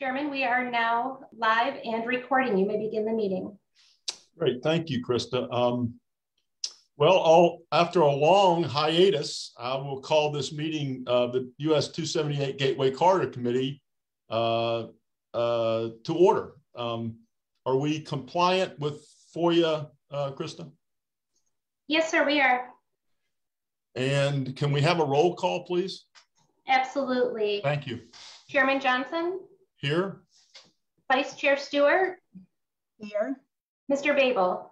Chairman, we are now live and recording. You may begin the meeting. Great, thank you, Krista. Well, after a long hiatus, I will call this meeting the US 278 Gateway Corridor Committee to order. Are we compliant with FOIA, Krista? Yes, sir, we are. And can we have a roll call, please? Absolutely. Thank you. Chairman Johnson? Here. Vice Chair Stewart? Here. Mr. Babel?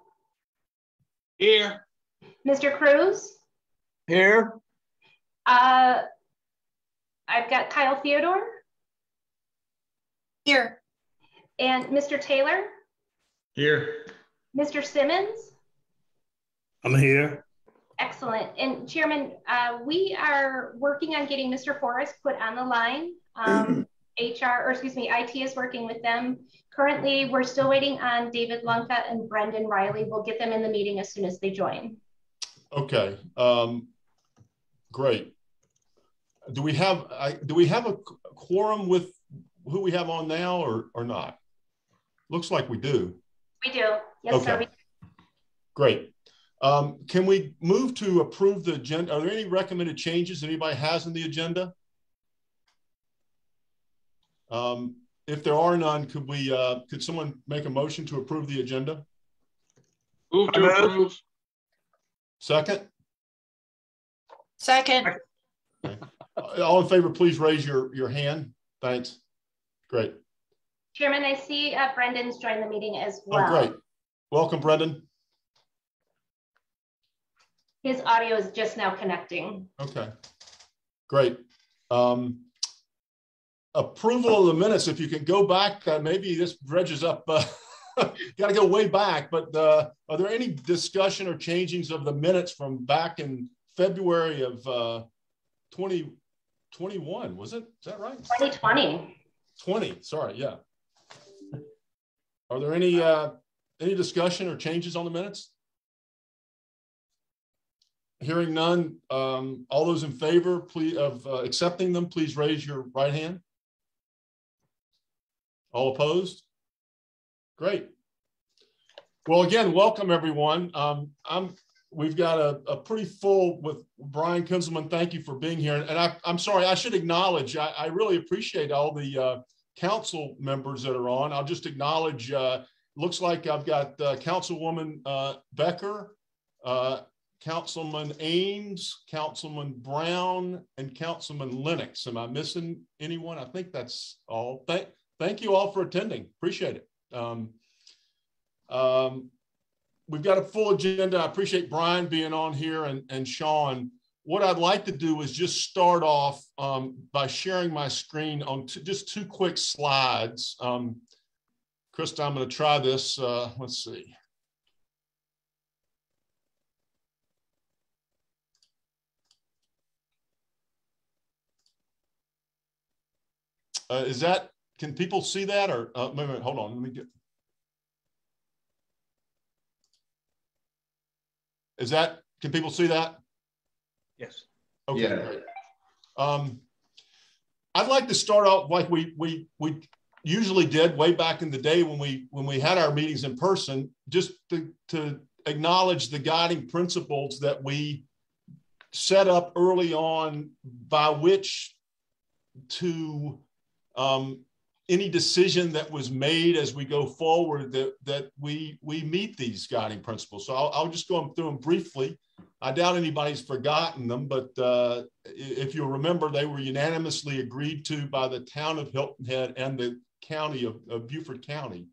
Here. Mr. Cruz? Here. I've got Kyle Theodore? Here. And Mr. Taylor? Here. Mr. Simmons? I'm here. Excellent. And Chairman, we are working on getting Mr. Forrest put on the line. IT is working with them. Currently, we're still waiting on David Lunka and Brendan Riley. We'll get them in the meeting as soon as they join. Okay, great. Do we have a quorum with who we have on now or not? Looks like we do. We do. Yes, okay. Sir. We do. Great. Can we move to approve the agenda? Are there any recommended changes anybody has in the agenda? If there are none, could someone make a motion to approve the agenda? Move to approve. Second? Second. Okay. All in favor, please raise your hand. Thanks. Great. Chairman, I see Brendan's joined the meeting as well. Oh, great. Welcome, Brendan. His audio is just now connecting. Okay, great. Approval of the minutes, if you can go back, maybe this dredges up, got to go way back, but are there any discussion or changings of the minutes from back in February of 2021, was it? Is that right? 2020. 20, sorry, yeah. Are there any discussion or changes on the minutes? Hearing none, all those in favor please, of accepting them, please raise your right hand. All opposed? Great. Well, again, welcome everyone. We've got a pretty full with Brian Kinzelman. Thank you for being here. And I'm sorry, I should acknowledge, I really appreciate all the council members that are on. I'll just acknowledge, looks like I've got Councilwoman Becker, Councilman Ames, Councilman Brown, and Councilman Lennox. Am I missing anyone? I think that's all. Thank you all for attending. Appreciate it. We've got a full agenda. I appreciate Brian being on here and Sean. What I'd like to do is just start off by sharing my screen on just two quick slides. Krista, I'm going to try this. Let's see. Can people see that or wait a minute, hold on, let me get. Can people see that? Yes. Okay, yeah. Great. I'd like to start out like we usually did way back in the day when we had our meetings in person, just to acknowledge the guiding principles that we set up early on by which to any decision that was made as we go forward that we meet these guiding principles. So I'll just go through them briefly. I doubt anybody's forgotten them, but if you remember, they were unanimously agreed to by the town of Hilton Head and the county of Beaufort County.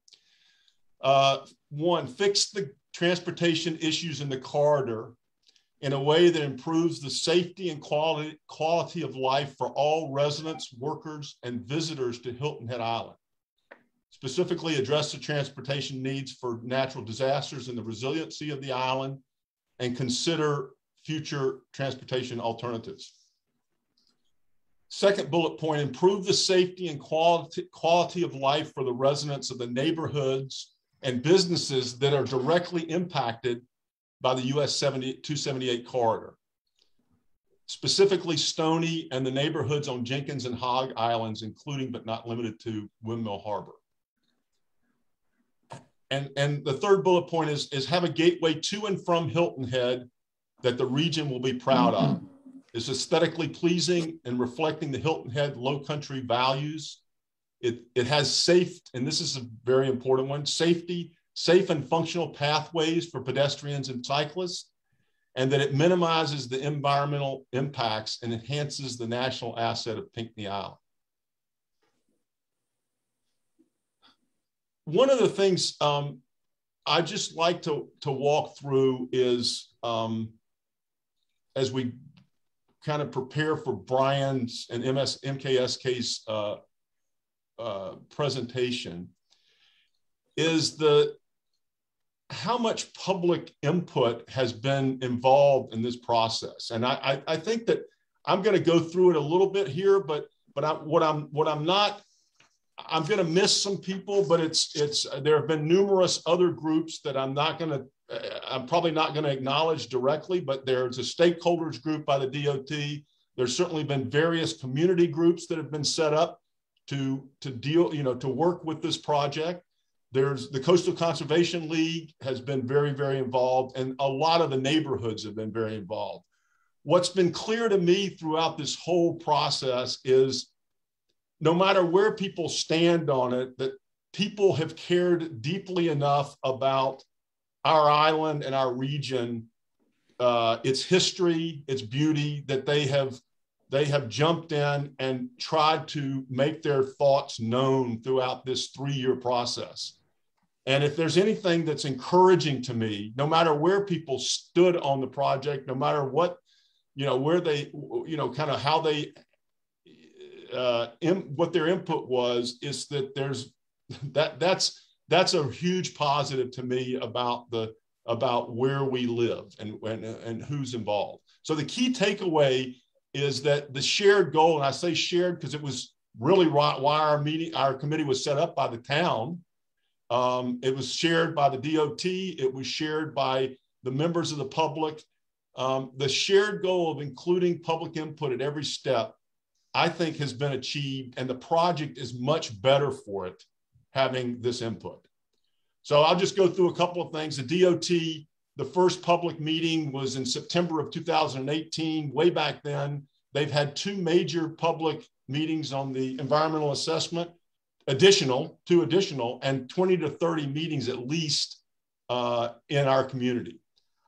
One, fix the transportation issues in the corridor in a way that improves the safety and quality of life for all residents, workers, and visitors to Hilton Head Island. Specifically address the transportation needs for natural disasters and the resiliency of the island, and consider future transportation alternatives. Second bullet point, improve the safety and quality of life for the residents of the neighborhoods and businesses that are directly impacted by the US 278 corridor. specifically Stoney and the neighborhoods on Jenkins and Hog Islands, including but not limited to Windmill Harbor. And the third bullet point is have a gateway to and from Hilton Head that the region will be proud of. It's aesthetically pleasing and reflecting the Hilton Head low country values. It has safe, and this is a very important one, safe and functional pathways for pedestrians and cyclists, and that it minimizes the environmental impacts and enhances the national asset of Pinckney Island. One of the things I just like to walk through is as we kind of prepare for Brian's and MKSK's presentation, is how much public input has been involved in this process. And I think that I'm going to go through it a little bit here, but I'm going to miss some people, but there have been numerous other groups that I'm probably not going to acknowledge directly, but there's a stakeholders group by the DOT. There's certainly been various community groups that have been set up to work with this project. There's the Coastal Conservation League has been very, very involved, and a lot of the neighborhoods have been very involved. What's been clear to me throughout this whole process is no matter where people stand on it, that people have cared deeply enough about our island and our region, its history, its beauty, that they have jumped in and tried to make their thoughts known throughout this 3-year process. And if there's anything that's encouraging to me, no matter where people stood on the project, no matter what, where they, kind of how they, what their input was, is that that's a huge positive to me about where we live and who's involved. So the key takeaway is that the shared goal, and I say shared because it was really why our committee was set up by the town. It was shared by the DOT. It was shared by the members of the public. The shared goal of including public input at every step, I think, has been achieved, and the project is much better for it having this input. So I'll just go through a couple of things. The DOT, the first public meeting was in September of 2018. Way back then, they've had 2 major public meetings on the environmental assessment, two additional, and 20 to 30 meetings at least in our community.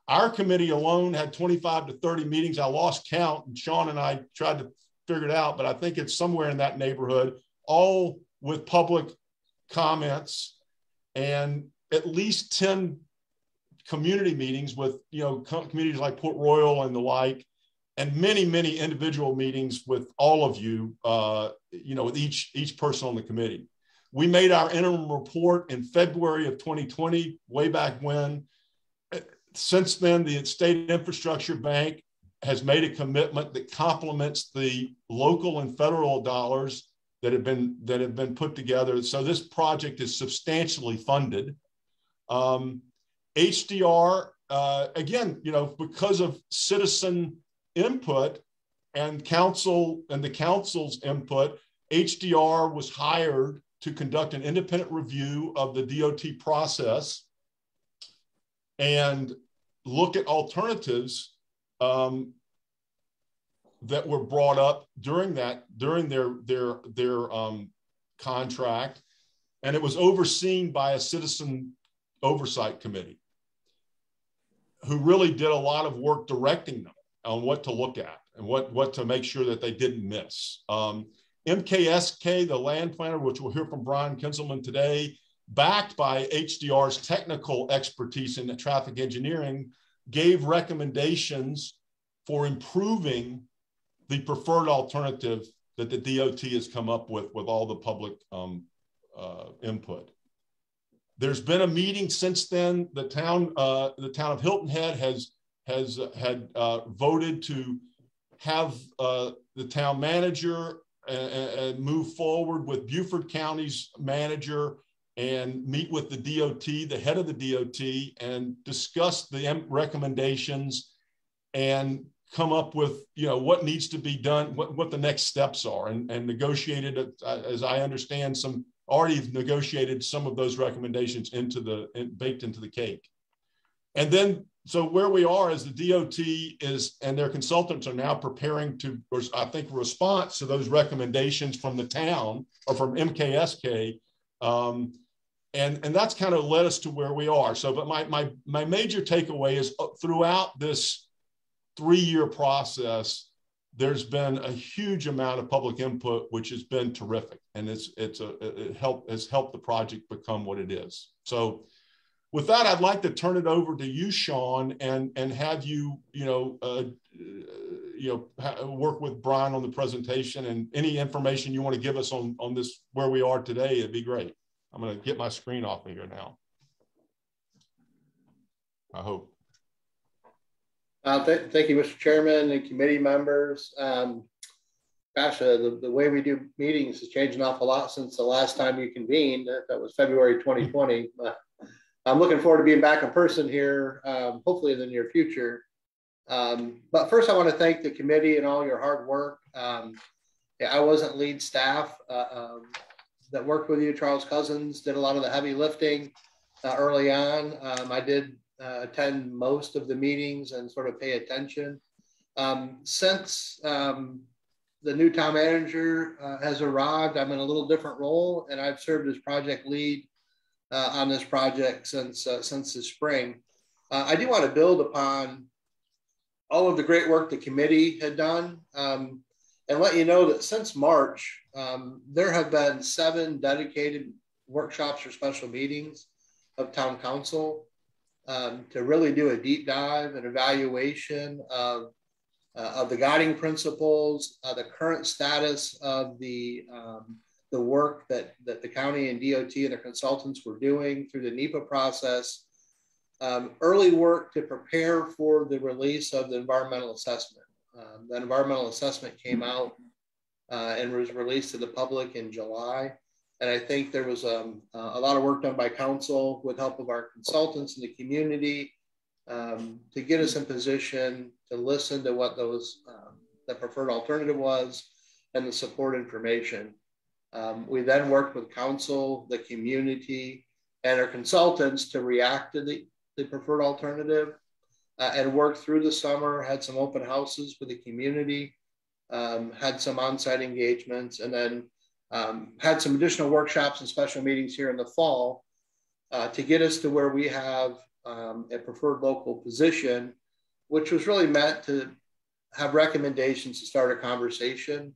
Our committee alone had 25 to 30 meetings. I lost count, and Sean and I tried to figure it out, but I think it's somewhere in that neighborhood, all with public comments, and at least 10 community meetings with communities like Port Royal and the like, and many, many individual meetings with all of you, with each person on the committee. We made our interim report in February of 2020, way back when. Since then, the State Infrastructure Bank has made a commitment that complements the local and federal dollars that have been put together. So this project is substantially funded. HDR, again, because of citizen input and the council's input, HDR was hired to conduct an independent review of the DOT process and look at alternatives that were brought up during their contract, and it was overseen by a citizen oversight committee who really did a lot of work directing them on what to look at and what to make sure that they didn't miss. MKSK, the land planner, which we'll hear from Brian Kinselman today, backed by HDR's technical expertise in traffic engineering, gave recommendations for improving the preferred alternative that the DOT has come up with all the public input. There's been a meeting since then. The town of Hilton Head has voted to have the town manager and move forward with Beaufort County's manager and meet with the DOT, the head of the DOT, and discuss the recommendations and come up with, you know, what needs to be done, what the next steps are, and negotiated, as I understand, already negotiated some of those recommendations baked into the cake. And then, so where we are is the DOT and their consultants are now preparing to, I think, response to those recommendations from the town or from MKSK. And that's kind of led us to where we are. So, but my major takeaway is throughout this 3-year process, there's been a huge amount of public input, which has been terrific. And it has helped the project become what it is. So with that, I'd like to turn it over to you, Sean, and have you, work with Brian on the presentation, and any information you want to give us on this, where we are today, it'd be great. I'm going to get my screen off of here now, I hope. Thank you, Mr. Chairman and committee members. The way we do meetings has changed an awful lot since the last time you convened. That was February 2020. I'm looking forward to being back in person here, hopefully in the near future. But first, I want to thank the committee and all your hard work. I wasn't lead staff that worked with you. Charles Cousins did a lot of the heavy lifting early on. I did attend most of the meetings and sort of pay attention. Since the new town manager has arrived, I'm in a little different role, and I've served as project lead on this project since the spring. I do want to build upon all of the great work the committee had done, and let you know that since March, there have been 7 dedicated workshops or special meetings of town council to really do a deep dive and evaluation of the guiding principles, the current status of the work that the county and DOT and their consultants were doing through the NEPA process, early work to prepare for the release of the environmental assessment. The environmental assessment came out and was released to the public in July. And I think there was a lot of work done by council with help of our consultants in the community to get us in position to listen to what those the preferred alternative was and the support information. We then worked with council, the community, and our consultants to react to the preferred alternative and worked through the summer, had some open houses with the community, had some on-site engagements, and then had some additional workshops and special meetings here in the fall to get us to where we have a preferred local position, which was really meant to have recommendations to start a conversation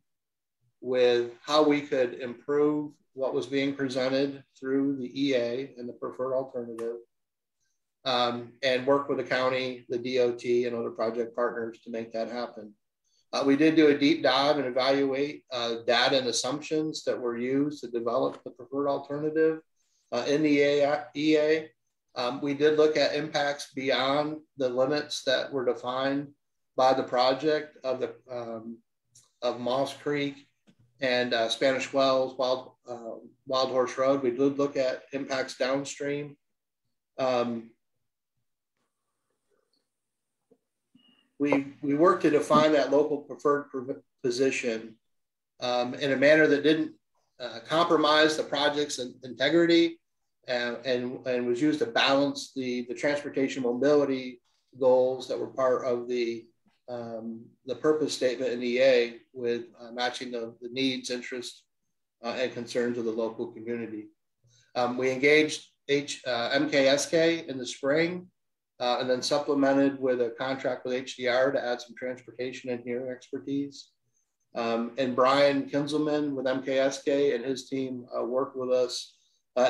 with how we could improve what was being presented through the EA and the preferred alternative, and work with the county, the DOT, and other project partners to make that happen. We did do a deep dive and evaluate data and assumptions that were used to develop the preferred alternative in the EA. We did look at impacts beyond the limits that were defined by the project of Moss Creek and Spanish Wells, Wild Horse Road. We did look at impacts downstream. We worked to define that local preferred position in a manner that didn't compromise the project's integrity and was used to balance the transportation mobility goals that were part of the purpose statement in EA with matching the needs, interests, and concerns of the local community. We engaged MKSK in the spring, and then supplemented with a contract with HDR to add some transportation engineering expertise. And Brian Kinzelman with MKSK and his team worked with us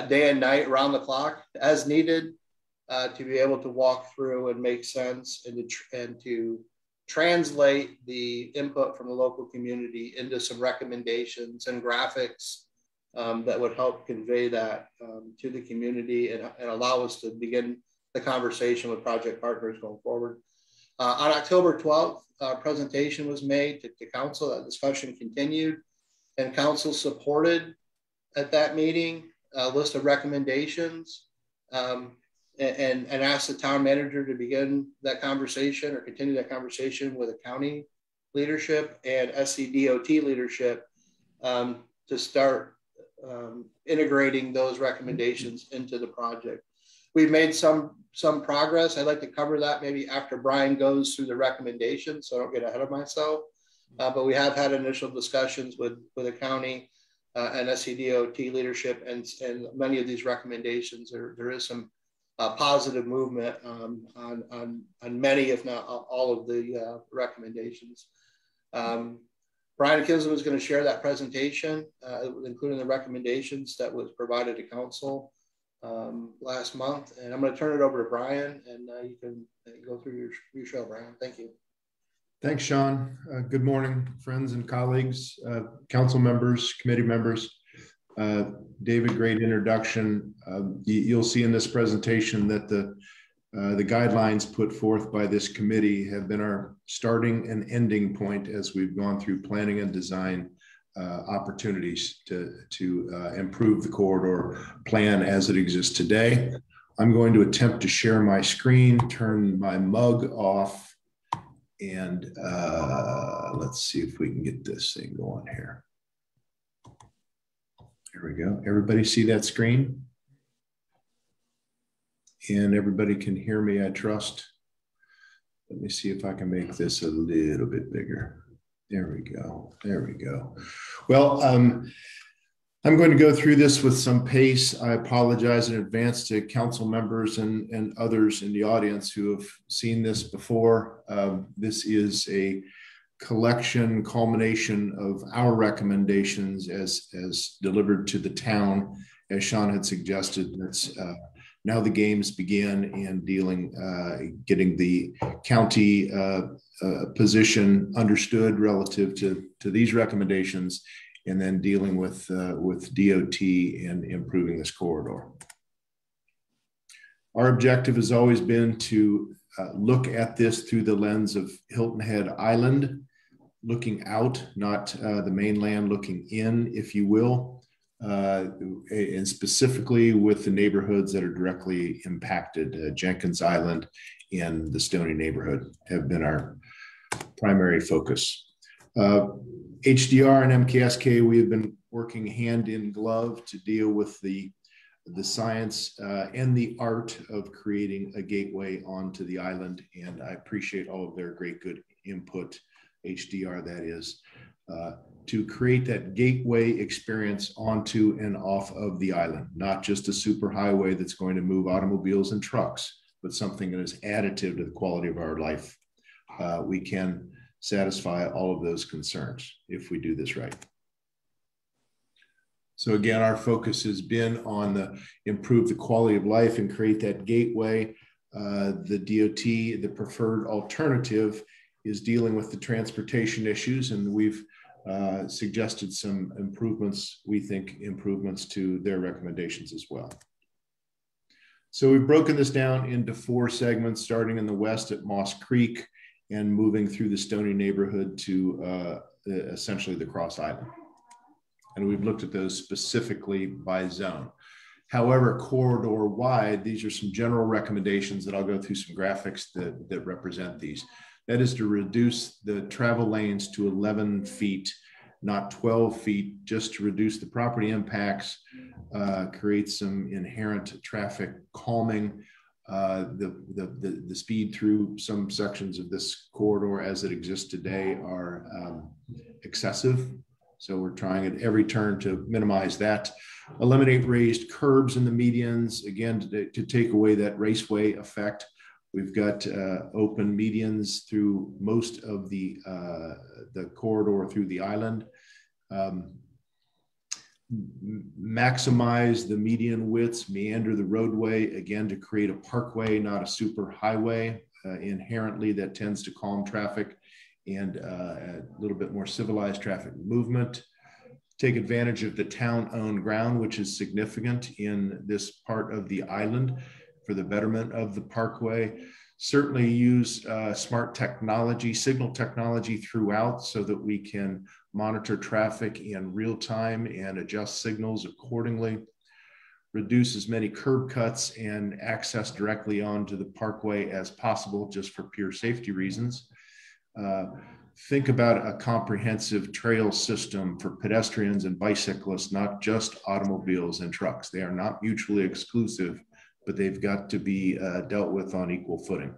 day and night around the clock as needed to be able to walk through and make sense and to translate the input from the local community into some recommendations and graphics that would help convey that to the community and allow us to begin the conversation with project partners going forward. On October 12th, a presentation was made to council. That discussion continued, and council supported at that meeting a list of recommendations. and ask the town manager to begin that conversation or continue that conversation with the county leadership and SCDOT leadership to start integrating those recommendations into the project. We've made some progress. I'd like to cover that maybe after Brian goes through the recommendations, so I don't get ahead of myself. But we have had initial discussions with the county and SCDOT leadership, and many of these recommendations, there is some positive movement on many, if not all of the recommendations. Brian Kinsler is going to share that presentation, including the recommendations that was provided to council last month. And I'm going to turn it over to Brian, and you can go through your show, Brian. Thank you. Thanks, Sean. Good morning, friends and colleagues, council members, committee members. David, great introduction. You'll see in this presentation that the guidelines put forth by this committee have been our starting and ending point as we've gone through planning and design opportunities to improve the corridor plan as it exists today. I'm going to attempt to share my screen, turn my mug off, and let's see if we can get this thing going here. Here we go. Everybody see that screen? And everybody can hear me, I trust. Let me see if I can make this a little bit bigger. There we go. There we go. Well, I'm going to go through this with some pace. I apologize in advance to council members and others in the audience who have seen this before. This is a collection, culmination of our recommendations as delivered to the town, as Sean had suggested. That's now the games begin in getting the county position understood relative to these recommendations, and then dealing with DOT and improving this corridor. Our objective has always been to look at this through the lens of Hilton Head Island, looking out, not the mainland, looking in, if you will, and specifically with the neighborhoods that are directly impacted. Jenkins Island and the Stoney neighborhood have been our primary focus. HDR and MKSK, we have been working hand in glove to deal with the science and the art of creating a gateway onto the island. And I appreciate all of their great, good input, HDR that is, to create that gateway experience onto and off of the island, not just a super highway that's going to move automobiles and trucks, but something that is additive to the quality of our life. We can satisfy all of those concerns if we do this right. So again, our focus has been on improve the quality of life and create that gateway. The DOT, the preferred alternative, is dealing with the transportation issues, and we've suggested some improvements, we think improvements to their recommendations as well. So we've broken this down into 4 segments, starting in the west at Moss Creek and moving through the Stoney neighborhood to essentially the Cross Island. And we've looked at those specifically by zone. However, corridor wide, these are some general recommendations that I'll go through some graphics that represent these. That is to reduce the travel lanes to 11 feet, not 12 feet, just to reduce the property impacts, create some inherent traffic calming. The speed through some sections of this corridor as it exists today are excessive. So we're trying at every turn to minimize that. Eliminate raised curbs in the medians, again, to take away that raceway effect. We've got open medians through most of the corridor through the island. Maximize the median widths, meander the roadway, again, to create a parkway, not a super highway. Inherently, that tends to calm traffic and a little bit more civilized traffic movement. Take advantage of the town-owned ground, which is significant in this part of the island for the betterment of the parkway. Certainly use smart technology, signal technology throughout so that we can monitor traffic in real time and adjust signals accordingly. reduce as many curb cuts and access directly onto the parkway as possible, just for pure safety reasons. Think about a comprehensive trail system for pedestrians and bicyclists, not just automobiles and trucks. They are not mutually exclusive, but they've got to be dealt with on equal footing.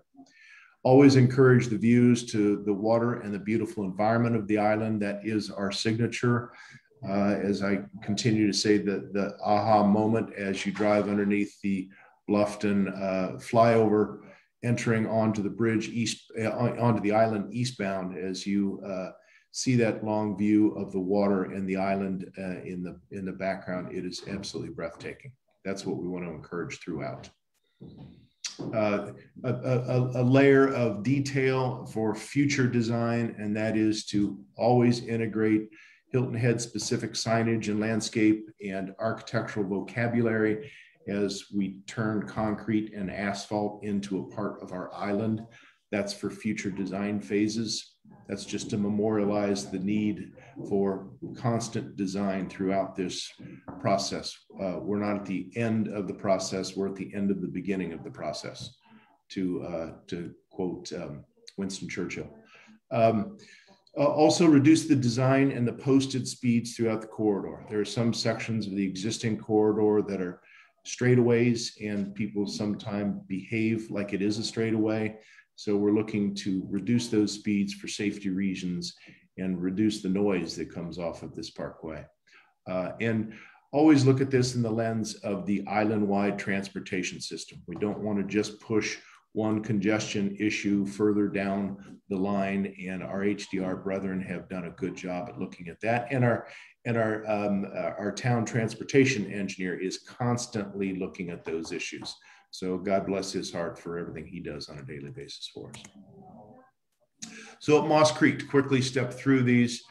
Always encourage the views to the water and the beautiful environment of the island. That is our signature. As I continue to say, the aha moment as you drive underneath the Bluffton flyover, entering onto the bridge onto the island eastbound, as you see that long view of the water and the island in the background. It is absolutely breathtaking. That's what we want to encourage throughout. A layer of detail for future design, and that is to always integrate Hilton Head specific signage and landscape and architectural vocabulary as we turn concrete and asphalt into a part of our island. That's for future design phases. That's just to memorialize the need for constant design throughout this process. We're not at the end of the process, we're at the end of the beginning of the process, to quote Winston Churchill. Also reduce the design and the posted speeds throughout the corridor. There are some sections of the existing corridor that are straightaways, and people sometimes behave like it is a straightaway. So we're looking to reduce those speeds for safety reasons and reduce the noise that comes off of this parkway. And always look at this in the lens of the island-wide transportation system. We don't want to just push one congestion issue further down the line, and our HDR brethren have done a good job at looking at that. And our town transportation engineer is constantly looking at those issues. So God bless his heart for everything he does on a daily basis for us. So at Moss Creek, to quickly step through these,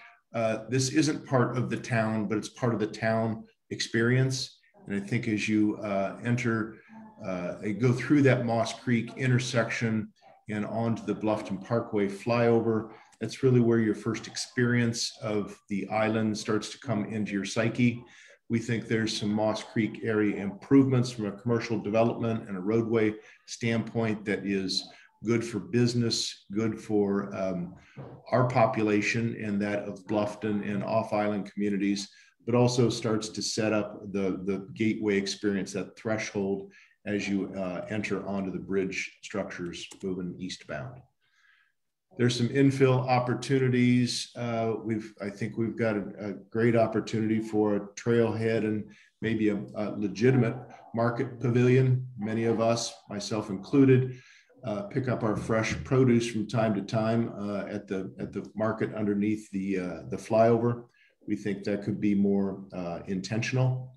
this isn't part of the town, but it's part of the town experience. And I think as you go through that Moss Creek intersection and onto the Bluffton Parkway flyover, that's really where your first experience of the island starts to come into your psyche. We think there's some Moss Creek area improvements from a commercial development and a roadway standpoint that is good for business, good for our population and that of Bluffton and off-island communities, but also starts to set up the gateway experience, that threshold as you enter onto the bridge structures moving eastbound. There's some infill opportunities. I think we've got a great opportunity for a trailhead and maybe a legitimate market pavilion. Many of us, myself included, pick up our fresh produce from time to time at the market underneath the flyover. We think that could be more intentional,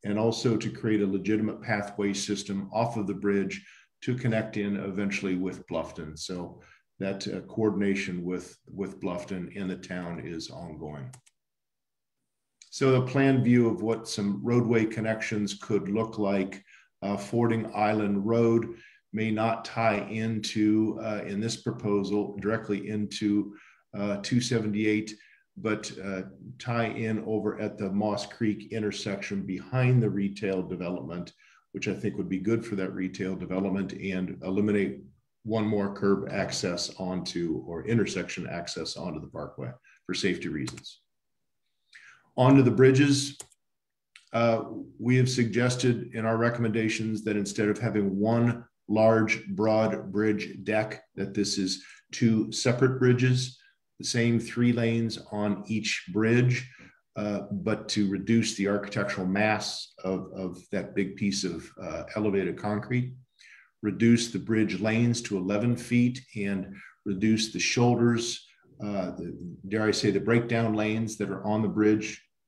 and also to create a legitimate pathway system off of the bridge to connect in eventually with Bluffton. So that coordination with Bluffton and the town is ongoing. So a planned view of what some roadway connections could look like. Fording Island Road may not tie into, in this proposal, directly into 278, but tie in over at the Moss Creek intersection behind the retail development, which I think would be good for that retail development, and eliminate one more curb access onto, or intersection access onto the parkway for safety reasons. Onto the bridges, we have suggested in our recommendations that instead of having one large broad bridge deck, that this is two separate bridges, the same 3 lanes on each bridge, but to reduce the architectural mass of that big piece of elevated concrete, reduce the bridge lanes to 11 feet, and reduce the shoulders, dare I say, the breakdown lanes that are on the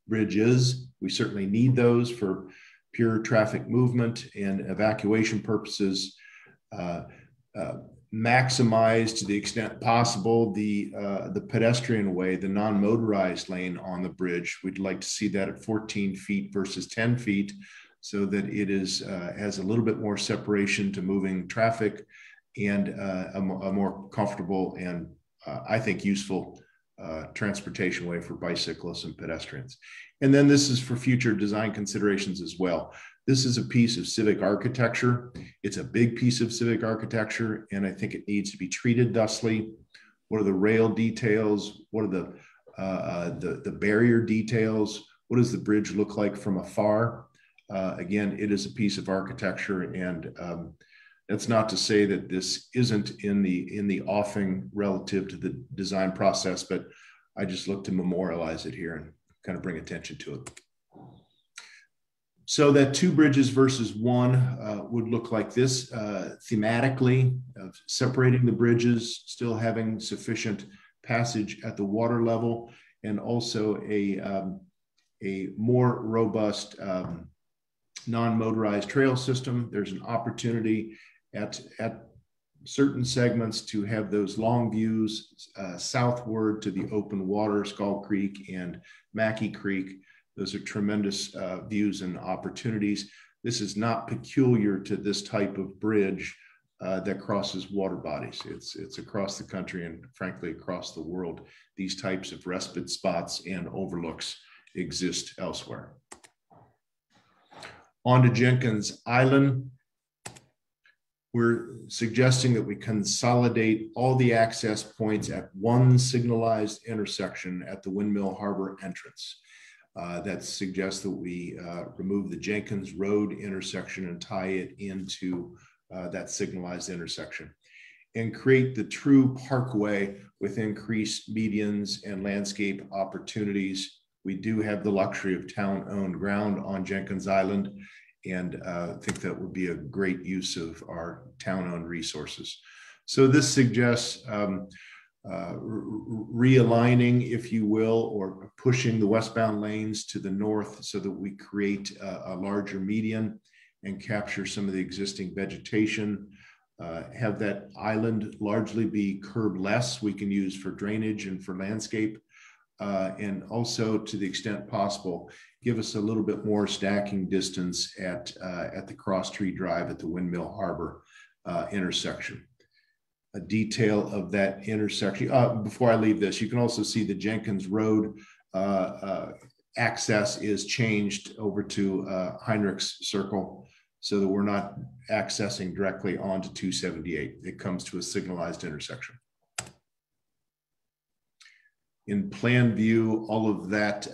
bridges. We certainly need those for pure traffic movement and evacuation purposes. Maximize to the extent possible the pedestrian way, the non-motorized lane on the bridge. We'd like to see that at 14 feet versus 10 feet, so that it is has a little bit more separation to moving traffic and a more comfortable and I think useful transportation way for bicyclists and pedestrians. And then this is for future design considerations as well. This is a piece of civic architecture. It's a big piece of civic architecture, and I think it needs to be treated thusly. What are the rail details? What are the barrier details? What does the bridge look like from afar? Again, it is a piece of architecture, and that's not to say that this isn't in the offing relative to the design process, but I just look to memorialize it here and kind of bring attention to it. So that 2 bridges versus 1 would look like this thematically, separating the bridges, still having sufficient passage at the water level, and also a more robust non-motorized trail system. There's an opportunity at certain segments to have those long views southward to the open water, Skull Creek and Mackey Creek. Those are tremendous views and opportunities. This is not peculiar to this type of bridge that crosses water bodies. It's across the country and frankly across the world. These types of respite spots and overlooks exist elsewhere. On to Jenkins Island. We're suggesting that we consolidate all the access points at one signalized intersection at the Windmill Harbor entrance. That suggests that we remove the Jenkins Road intersection and tie it into that signalized intersection and create the true parkway with increased medians and landscape opportunities. We do have the luxury of town-owned ground on Jenkins Island, and I think that would be a great use of our town-owned resources. So this suggests realigning, if you will, or pushing the westbound lanes to the north so that we create a larger median and capture some of the existing vegetation. Have that island largely be curb-less we can use for drainage and for landscape. And also, to the extent possible, give us a little bit more stacking distance at the Cross Tree Drive at the Windmill Harbor intersection. A detail of that intersection. Before I leave this, you can also see the Jenkins Road access is changed over to Heinrichs Circle so that we're not accessing directly onto 278. It comes to a signalized intersection. In plan view, all of that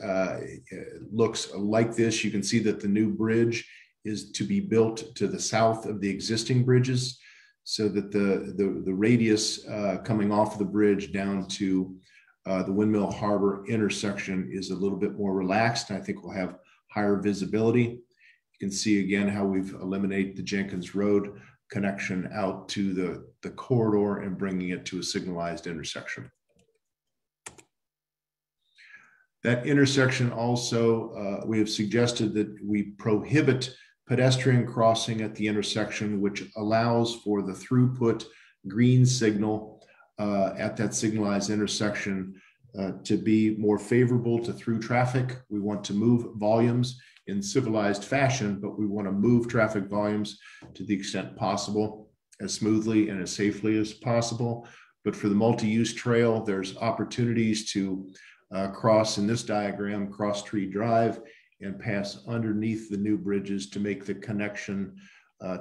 looks like this. You can see that the new bridge is to be built to the south of the existing bridges so that the radius coming off of the bridge down to the Windmill Harbor intersection is a little bit more relaxed. I think we'll have higher visibility. You can see again how we've eliminated the Jenkins Road connection out to the corridor and bringing it to a signalized intersection. That intersection also, we have suggested that we prohibit pedestrian crossing at the intersection, which allows for the throughput green signal at that signalized intersection to be more favorable to through traffic. We want to move volumes in civilized fashion, but we want to move traffic volumes to the extent possible, as smoothly and as safely as possible. But for the multi-use trail, there's opportunities to cross in this diagram, Cross Tree Drive, and pass underneath the new bridges to make the connection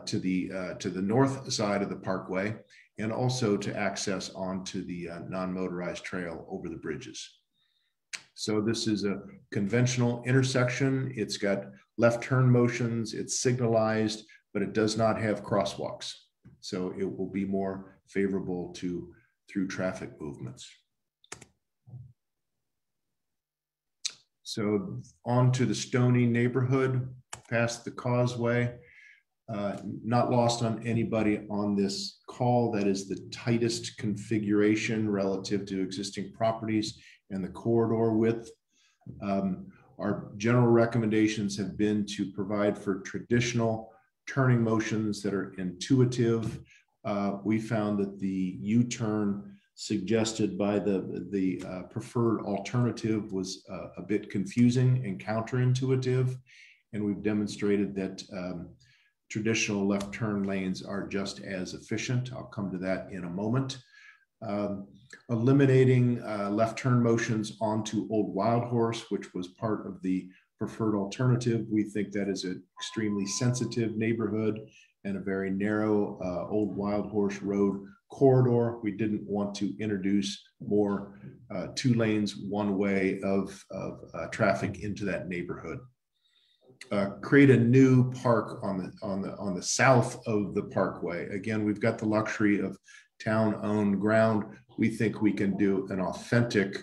to the north side of the parkway, and also to access onto the non-motorized trail over the bridges. So this is a conventional intersection. It's got left turn motions, it's signalized, but it does not have crosswalks. So it will be more favorable to through traffic movements. So on to the Stoney neighborhood, past the causeway. Not lost on anybody on this call, that is the tightest configuration relative to existing properties and the corridor width. Our general recommendations have been to provide for traditional turning motions that are intuitive. We found that the U-turn suggested by the preferred alternative was a bit confusing and counterintuitive, and we've demonstrated that traditional left turn lanes are just as efficient. I'll come to that in a moment. Eliminating left turn motions onto Old Wild Horse, which was part of the preferred alternative. We think that is an extremely sensitive neighborhood and a very narrow Old Wild Horse Road corridor. We didn't want to introduce more 2 lanes, one way of traffic into that neighborhood. Create a new park on the south of the parkway. Again, we've got the luxury of town-owned ground. We think we can do an authentic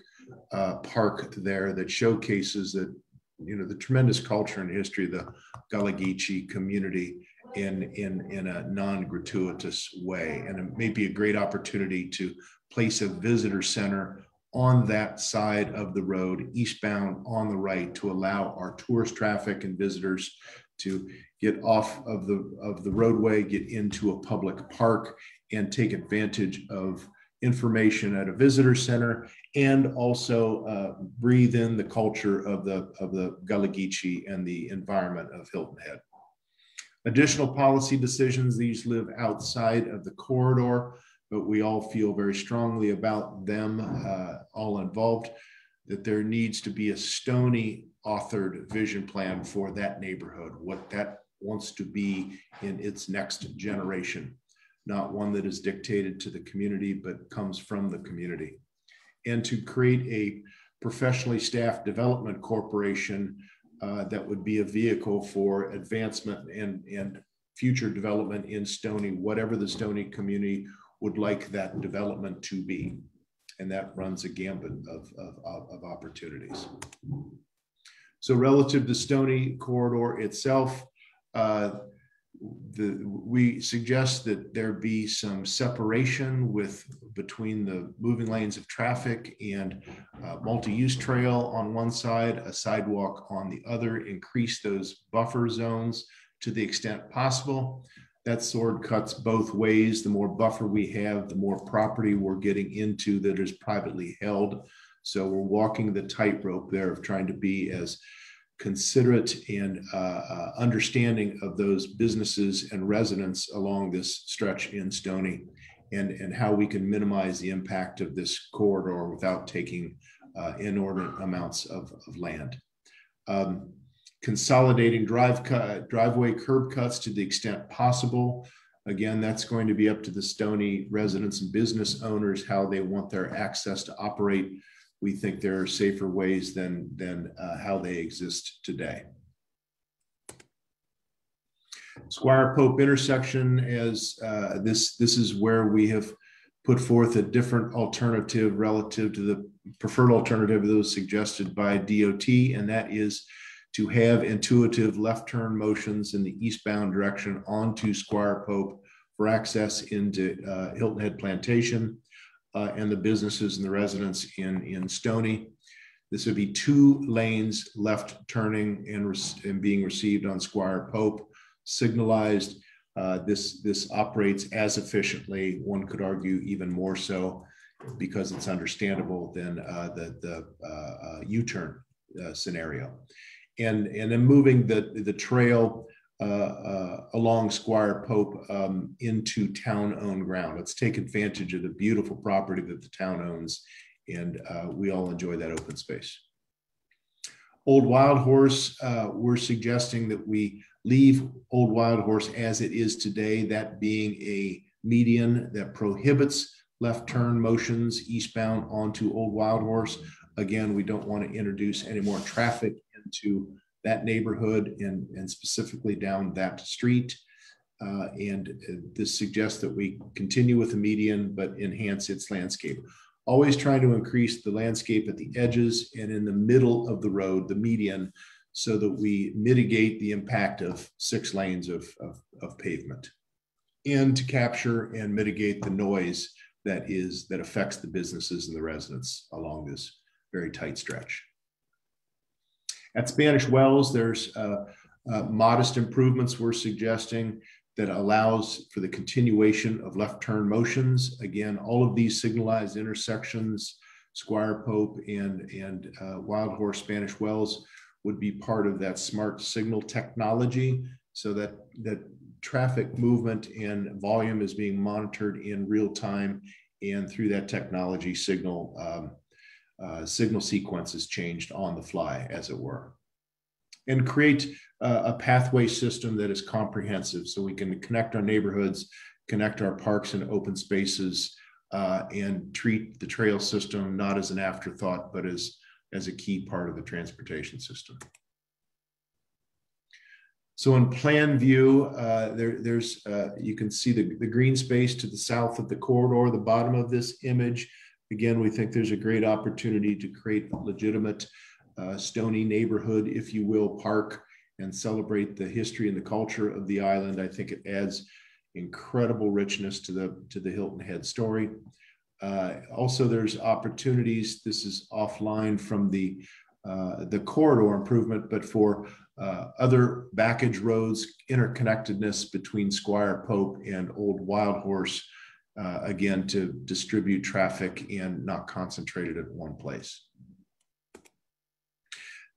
park there that showcases that, you know, the tremendous culture and history of the Gullah Geechee community in a non-gratuitous way. And it may be a great opportunity to place a visitor center on that side of the road, eastbound on the right, to allow our tourist traffic and visitors to get off of the roadway, get into a public park, and take advantage of information at a visitor center, and also breathe in the culture of the Gullah Geechee and the environment of Hilton Head. Additional policy decisions, these live outside of the corridor, but we all feel very strongly about them, all involved, that there needs to be a Stoney authored vision plan for that neighborhood, what that wants to be in its next generation, not one that is dictated to the community, but comes from the community. And to create a professionally staffed development corporation that would be a vehicle for advancement and future development in Stoney, whatever the Stoney community would like that development to be. And that runs a gambit of opportunities. So relative to Stoney corridor itself, we suggest that there be some separation between the moving lanes of traffic and multi-use trail on one side, a sidewalk on the other, increase those buffer zones to the extent possible. That sword cuts both ways. The more buffer we have, the more property we're getting into that is privately held. So we're walking the tightrope there of trying to be as considerate and understanding of those businesses and residents along this stretch in Stoney, and how we can minimize the impact of this corridor without taking inordinate amounts of land. Consolidating driveway curb cuts to the extent possible. Again, that's going to be up to the Stoney residents and business owners, how they want their access to operate. We think there are safer ways than how they exist today. Squire Pope intersection, as this is where we have put forth a different alternative relative to the preferred alternative that was suggested by DOT, and that is to have intuitive left turn motions in the eastbound direction onto Squire Pope for access into Hilton Head Plantation and the businesses and the residents in Stoney. This would be 2 lanes left turning and being received on Squire Pope, signalized. This operates as efficiently, one could argue even more so, because it's understandable than the U-turn scenario. And then moving the trail along Squire Pope into town-owned ground. Let's take advantage of the beautiful property that the town owns, and we all enjoy that open space. Old Wild Horse, we're suggesting that we leave Old Wild Horse as it is today, that being a median that prohibits left turn motions eastbound onto Old Wild Horse. Again, we don't want to introduce any more traffic into that neighborhood and specifically down that street. This suggests that we continue with the median, but enhance its landscape. Always trying to increase the landscape at the edges and in the middle of the road, the median, so that we mitigate the impact of 6 lanes of pavement, and to capture and mitigate the noise that affects the businesses and the residents along this very tight stretch. At Spanish Wells, there's modest improvements we're suggesting that allows for the continuation of left turn motions. Again, all of these signalized intersections, Squire Pope and Wild Horse Spanish Wells, would be part of that smart signal technology, so that traffic movement and volume is being monitored in real time and through that technology, signal sequences changed on the fly, as it were, and create a pathway system that is comprehensive, so we can connect our neighborhoods, connect our parks and open spaces, and treat the trail system not as an afterthought, but as a key part of the transportation system. So in plan view, you can see the green space to the south of the corridor, the bottom of this image. Again, we think there's a great opportunity to create a legitimate Stoney neighborhood, if you will, park, and celebrate the history and the culture of the island. I think it adds incredible richness to the Hilton Head story. Also, there's opportunities. This is offline from the corridor improvement, but for other backage roads, interconnectedness between Squire, Pope, and Old Wild Horse, again, to distribute traffic and not concentrated at one place.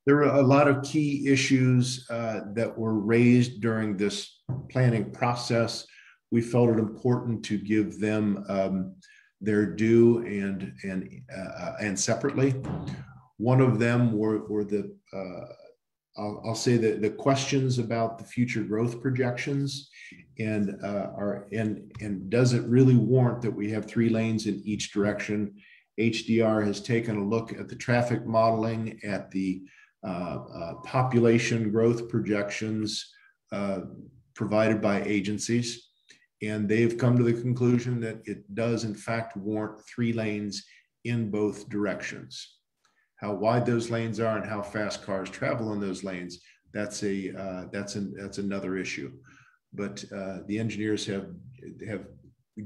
There were a lot of key issues that were raised during this planning process. We felt it important to give them their due and separately. One of them were the I'll say that the questions about the future growth projections and does it really warrant that we have 3 lanes in each direction? HDR has taken a look at the traffic modeling, at the population growth projections provided by agencies, and they've come to the conclusion that it does in fact warrant 3 lanes in both directions. How wide those lanes are and how fast cars travel in those lanes, that's another issue. But the engineers have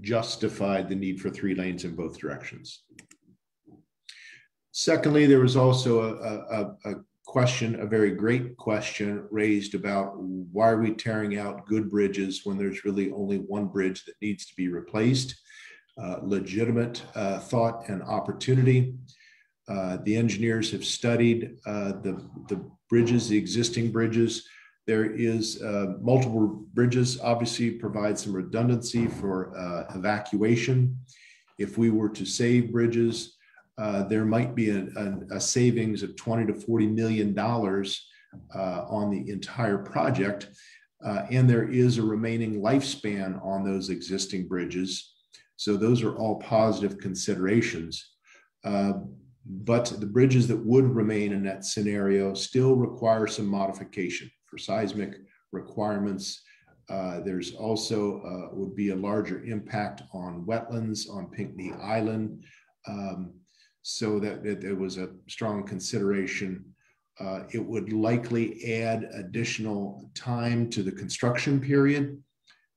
justified the need for 3 lanes in both directions. Secondly, there was also a question, a very great question raised about why are we tearing out good bridges when there's really only one bridge that needs to be replaced? Legitimate thought and opportunity. The engineers have studied the bridges, the existing bridges. There is multiple bridges, obviously provide some redundancy for evacuation. If we were to save bridges, there might be a savings of $20 to $40 million on the entire project. And there is a remaining lifespan on those existing bridges. So those are all positive considerations. But the bridges that would remain in that scenario still require some modification for seismic requirements. There's also would be a larger impact on wetlands on Pinckney Island. So that it was a strong consideration. It would likely add additional time to the construction period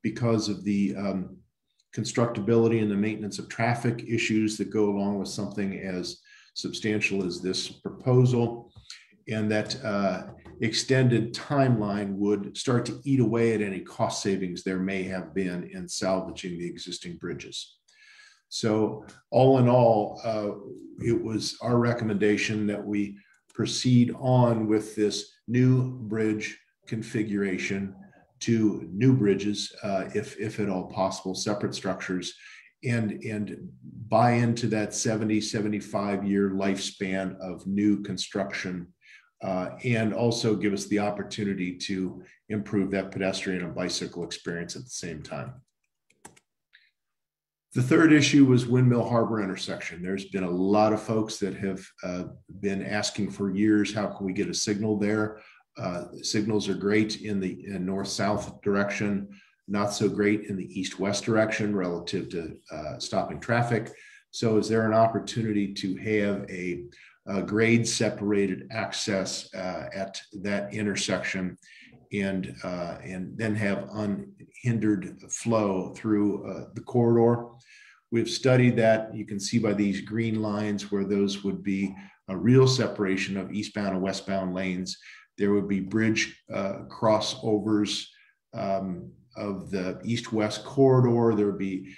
because of the constructability and the maintenance of traffic issues that go along with something as substantial as this proposal. And that extended timeline would start to eat away at any cost savings there may have been in salvaging the existing bridges. So all in all, it was our recommendation that we proceed on with this new bridge configuration to new bridges, if at all possible, separate structures, and buy into that 70, 75-year lifespan of new construction, and also give us the opportunity to improve that pedestrian and bicycle experience at the same time. The third issue was Windmill Harbor intersection. There's been a lot of folks that have been asking for years, how can we get a signal there? Signals are great in the north-south direction, not so great in the east-west direction relative to stopping traffic. So is there an opportunity to have a grade-separated access at that intersection and then have unhindered flow through the corridor? We've studied that. You can see by these green lines where those would be a real separation of eastbound and westbound lanes. There would be bridge crossovers of the east-west corridor. There would be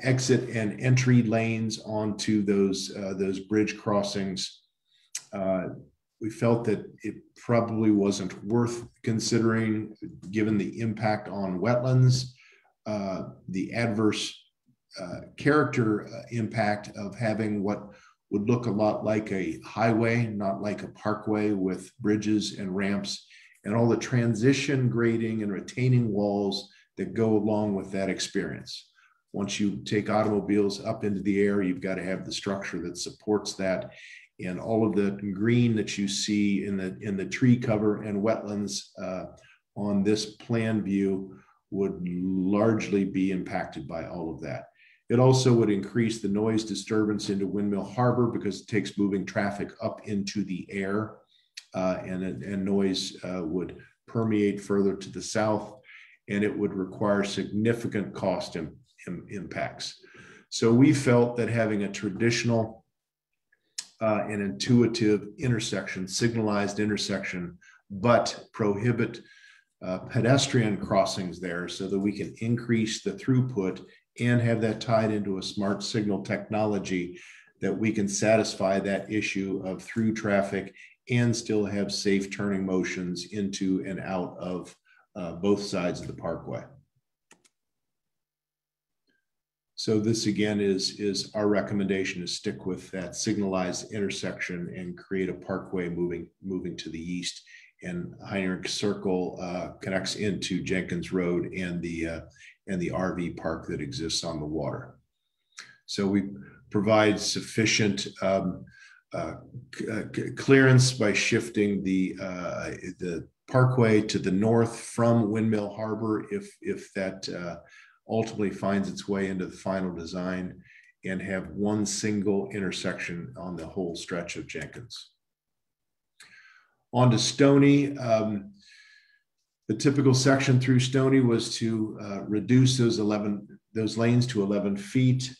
exit and entry lanes onto those bridge crossings. We felt that it probably wasn't worth considering given the impact on wetlands, the adverse character impact of having what would look a lot like a highway, not like a parkway, with bridges and ramps and all the transition grading and retaining walls that go along with that experience. Once you take automobiles up into the air, you've got to have the structure that supports that. And all of the green that you see in the tree cover and wetlands on this plan view would largely be impacted by all of that. It also would increase the noise disturbance into Windmill Harbor because it takes moving traffic up into the air, and noise would permeate further to the south, and it would require significant cost impacts. So we felt that having a traditional and intuitive intersection, signalized intersection, but prohibit pedestrian crossings there so that we can increase the throughput and have that tied into a smart signal technology that we can satisfy that issue of through traffic and still have safe turning motions into and out of both sides of the parkway. So this again is our recommendation, to stick with that signalized intersection and create a parkway moving to the east. And Heinrich Circle connects into Jenkins Road and the RV park that exists on the water. So we provide sufficient clearance by shifting the parkway to the north from Windmill Harbor if that ultimately finds its way into the final design, and have one single intersection on the whole stretch of Jenkins. On to Stoney. The typical section through Stoney was to reduce those lanes to 11 feet,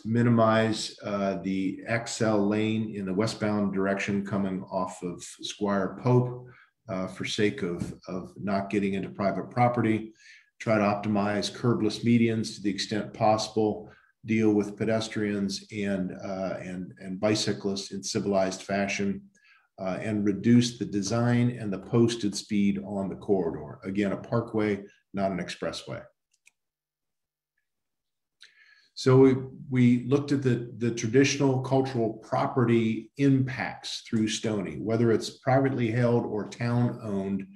minimize the XL lane in the westbound direction coming off of Squire Pope for sake of not getting into private property. Try to optimize curbless medians to the extent possible, deal with pedestrians and bicyclists in civilized fashion, and reduce the design and the posted speed on the corridor. Again, a parkway, not an expressway. So we looked at the traditional cultural property impacts through Stoney, whether it's privately held or town-owned.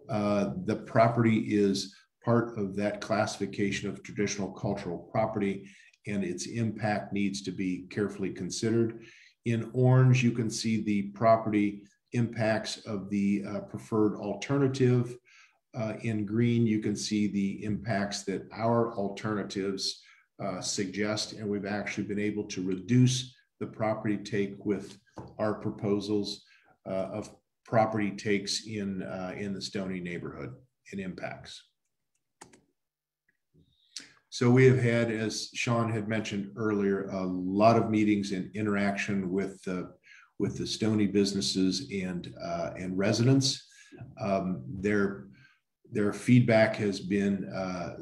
The property is part of that classification of traditional cultural property, and its impact needs to be carefully considered. In orange, you can see the property impacts of the preferred alternative. In green, you can see the impacts that our alternatives suggest, and we've actually been able to reduce the property take with our proposals of property takes in the Stoney neighborhood and impacts. So we have had, as Sean had mentioned earlier, a lot of meetings and interaction with the Stoney businesses and residents. Their feedback has been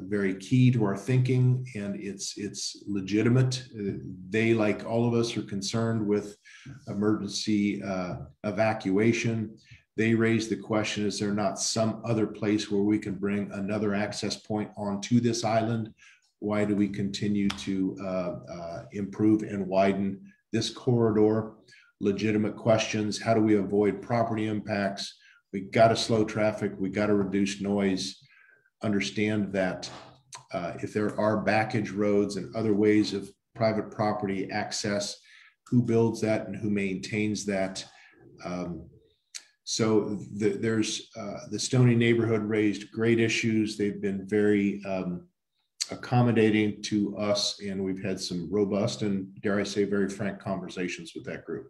very key to our thinking, and it's legitimate. They, like all of us, are concerned with emergency evacuation. They raised the question, is there not some other place where we can bring another access point onto this island? Why do we continue to improve and widen this corridor? Legitimate questions. How do we avoid property impacts? We got to slow traffic. We got to reduce noise. Understand that if there are backage roads and other ways of private property access, who builds that and who maintains that? So the Stoney neighborhood raised great issues. They've been very accommodating to us, and we've had some robust and, dare I say, very frank conversations with that group.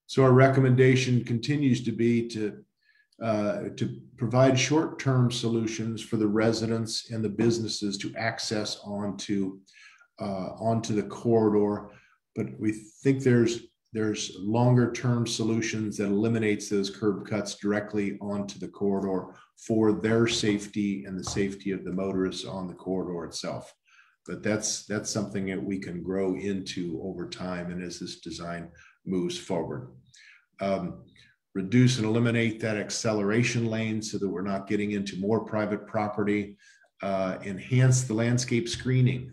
So our recommendation continues to be to provide short-term solutions for the residents and the businesses to access onto the corridor, but we think there's longer-term solutions that eliminates those curb cuts directly onto the corridor for their safety and the safety of the motorists on the corridor itself. But that's something that we can grow into over time and as this design moves forward. Reduce and eliminate that acceleration lane so that we're not getting into more private property. enhance the landscape screening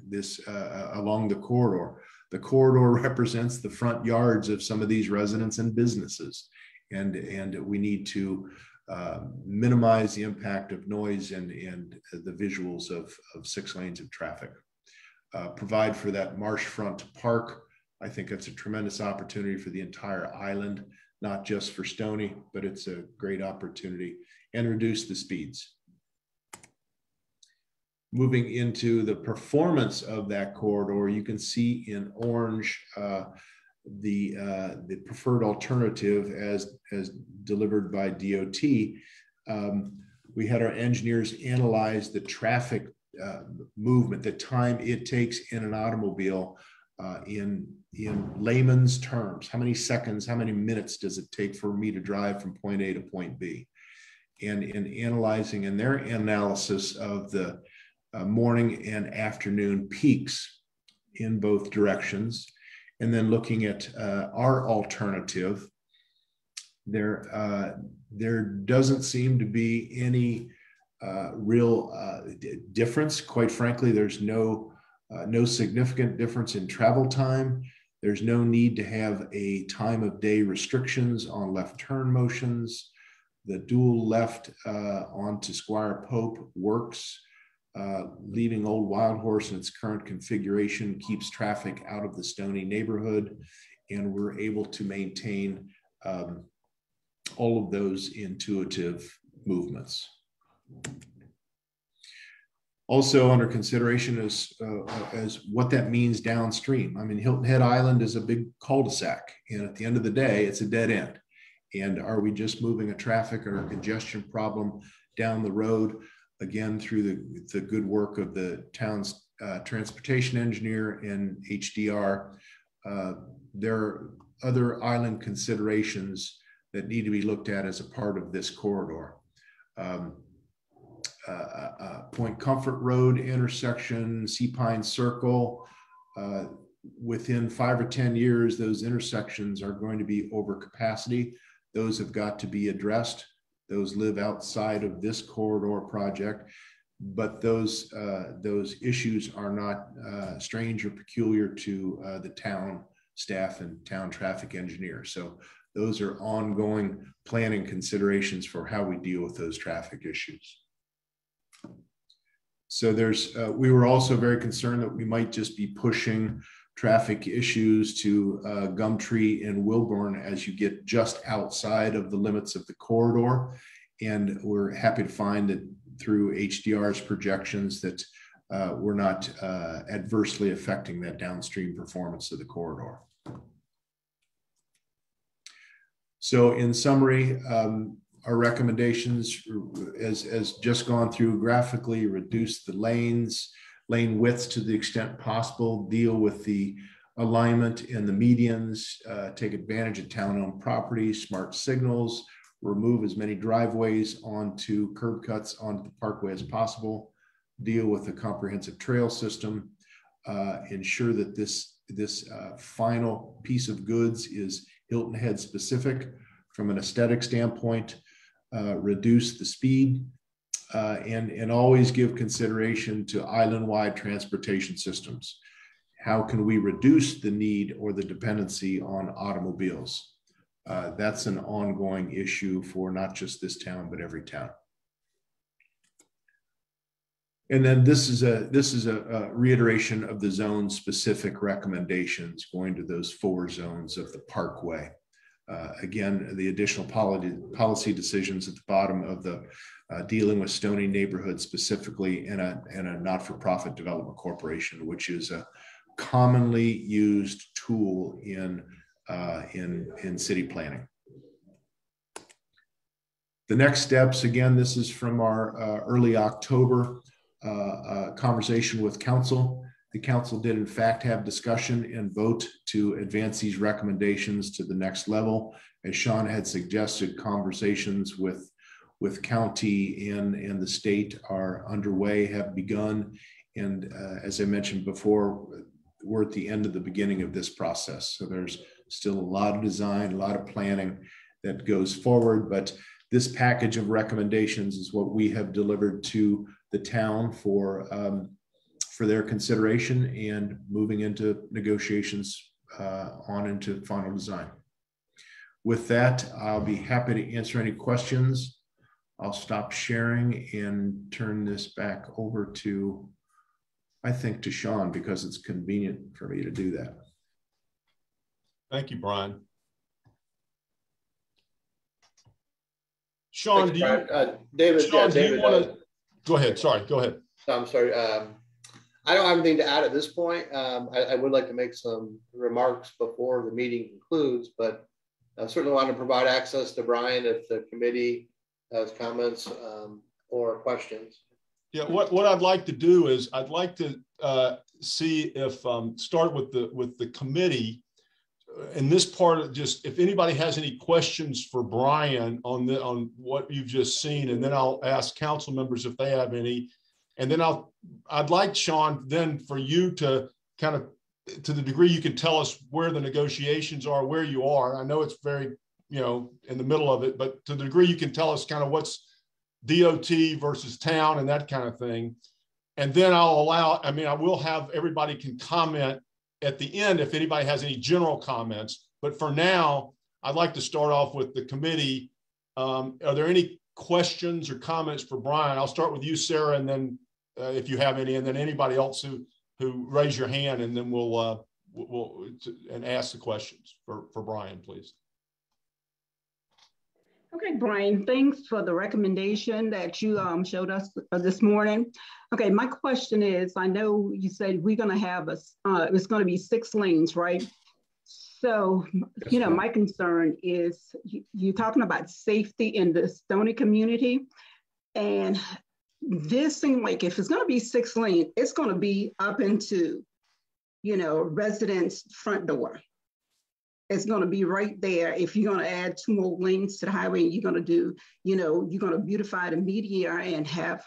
along the corridor. The corridor represents the front yards of some of these residents and businesses, and we need to minimize the impact of noise and the visuals of 6 lanes of traffic. Provide for that marshfront park. I think it's a tremendous opportunity for the entire island, not just for Stoney, but it's a great opportunity, and reduce the speeds. Moving into the performance of that corridor, you can see in orange the preferred alternative as delivered by DOT. We had our engineers analyze the traffic movement, the time it takes in an automobile in layman's terms. How many seconds, how many minutes does it take for me to drive from point A to point B? And in analyzing in their analysis of the morning and afternoon peaks in both directions, and then looking at our alternative, there doesn't seem to be any real difference. Quite frankly, there's no significant difference in travel time. There's no need to have a time of day restrictions on left turn motions. The dual left onto Squire Pope works. Leaving Old Wild Horse in its current configuration keeps traffic out of the Stoney neighborhood, and we're able to maintain all of those intuitive movements. Also under consideration is what that means downstream. I mean, Hilton Head Island is a big cul-de-sac, and at the end of the day, it's a dead end. And are we just moving a traffic or a congestion problem down the road? Again, through the good work of the town's transportation engineer and HDR, there are other island considerations that need to be looked at as a part of this corridor. Point Comfort Road intersection, Sea Pine Circle, within 5 or 10 years, those intersections are going to be over capacity. Those have got to be addressed. Those live outside of this corridor project, but those issues are not strange or peculiar to the town staff and town traffic engineer. So those are ongoing planning considerations for how we deal with those traffic issues. So we were also very concerned that we might just be pushing traffic issues to Gumtree and Wilburn as you get just outside of the limits of the corridor. And we're happy to find that through HDR's projections that we're not adversely affecting that downstream performance of the corridor. So in summary, our recommendations, as just gone through graphically, reduce the lane widths to the extent possible, deal with the alignment in the medians, take advantage of town-owned property, smart signals, remove as many driveways onto curb cuts onto the parkway as possible, deal with the comprehensive trail system, ensure that this final piece of goods is Hilton Head specific from an aesthetic standpoint, reduce the speed, and always give consideration to island-wide transportation systems. How can we reduce the need or the dependency on automobiles? That's an ongoing issue for not just this town, but every town. And then this is a reiteration of the zone-specific recommendations going to those 4 zones of the parkway. Again, the additional policy decisions at the bottom of the dealing with Stoney neighborhood specifically in a not-for-profit development corporation, which is a commonly used tool in city planning. The next steps, again, this is from our early October conversation with council. The council did in fact have discussion and vote to advance these recommendations to the next level. As Sean had suggested, conversations with county and the state are underway, have begun. And as I mentioned before, we're at the end of the beginning of this process. So there's still a lot of design, a lot of planning that goes forward, but this package of recommendations is what we have delivered to the town for their consideration and moving into negotiations on into final design. With that, I'll be happy to answer any questions. I'll stop sharing and turn this back over to, I think, to Sean, because it's convenient for me to do that. Thank you, Brian. Sean, Thanks, do you, David, Sean, David, do you want to, go ahead, sorry, go ahead. I'm sorry. I don't have anything to add at this point. I would like to make some remarks before the meeting concludes, but I certainly want to provide access to Brian if the committee has comments or questions. Yeah, what I'd like to do is I'd like to see if start with the committee. In this part of just if anybody has any questions for Brian on what you've just seen, and then I'll ask council members if they have any, and then I'd like, Sean, then for you to kind of, to the degree you can tell us where the negotiations are, where you are. I know it's very, you know, in the middle of it, but to the degree you can tell us kind of what's DOT versus town and that kind of thing. And then I'll allow, I mean, I will have everybody can comment at the end if anybody has any general comments. But for now, I'd like to start off with the committee. Are there any questions or comments for Brian? I'll start with you, Sarah, and then if you have any, and then anybody else who raise your hand, and then we'll ask the questions for Brian, please. Okay, Brian, thanks for the recommendation that you showed us this morning. Okay, my question is, I know you said we're gonna have it's gonna be 6 lanes, right? So, you know, my concern is you're talking about safety in the Stoney community. And this seems like if it's gonna be 6 lanes, it's gonna be up into, you know, residents' front door. It's going to be right there. If you're going to add 2 more lanes to the highway, you're going to do, you know, you're going to beautify the median and have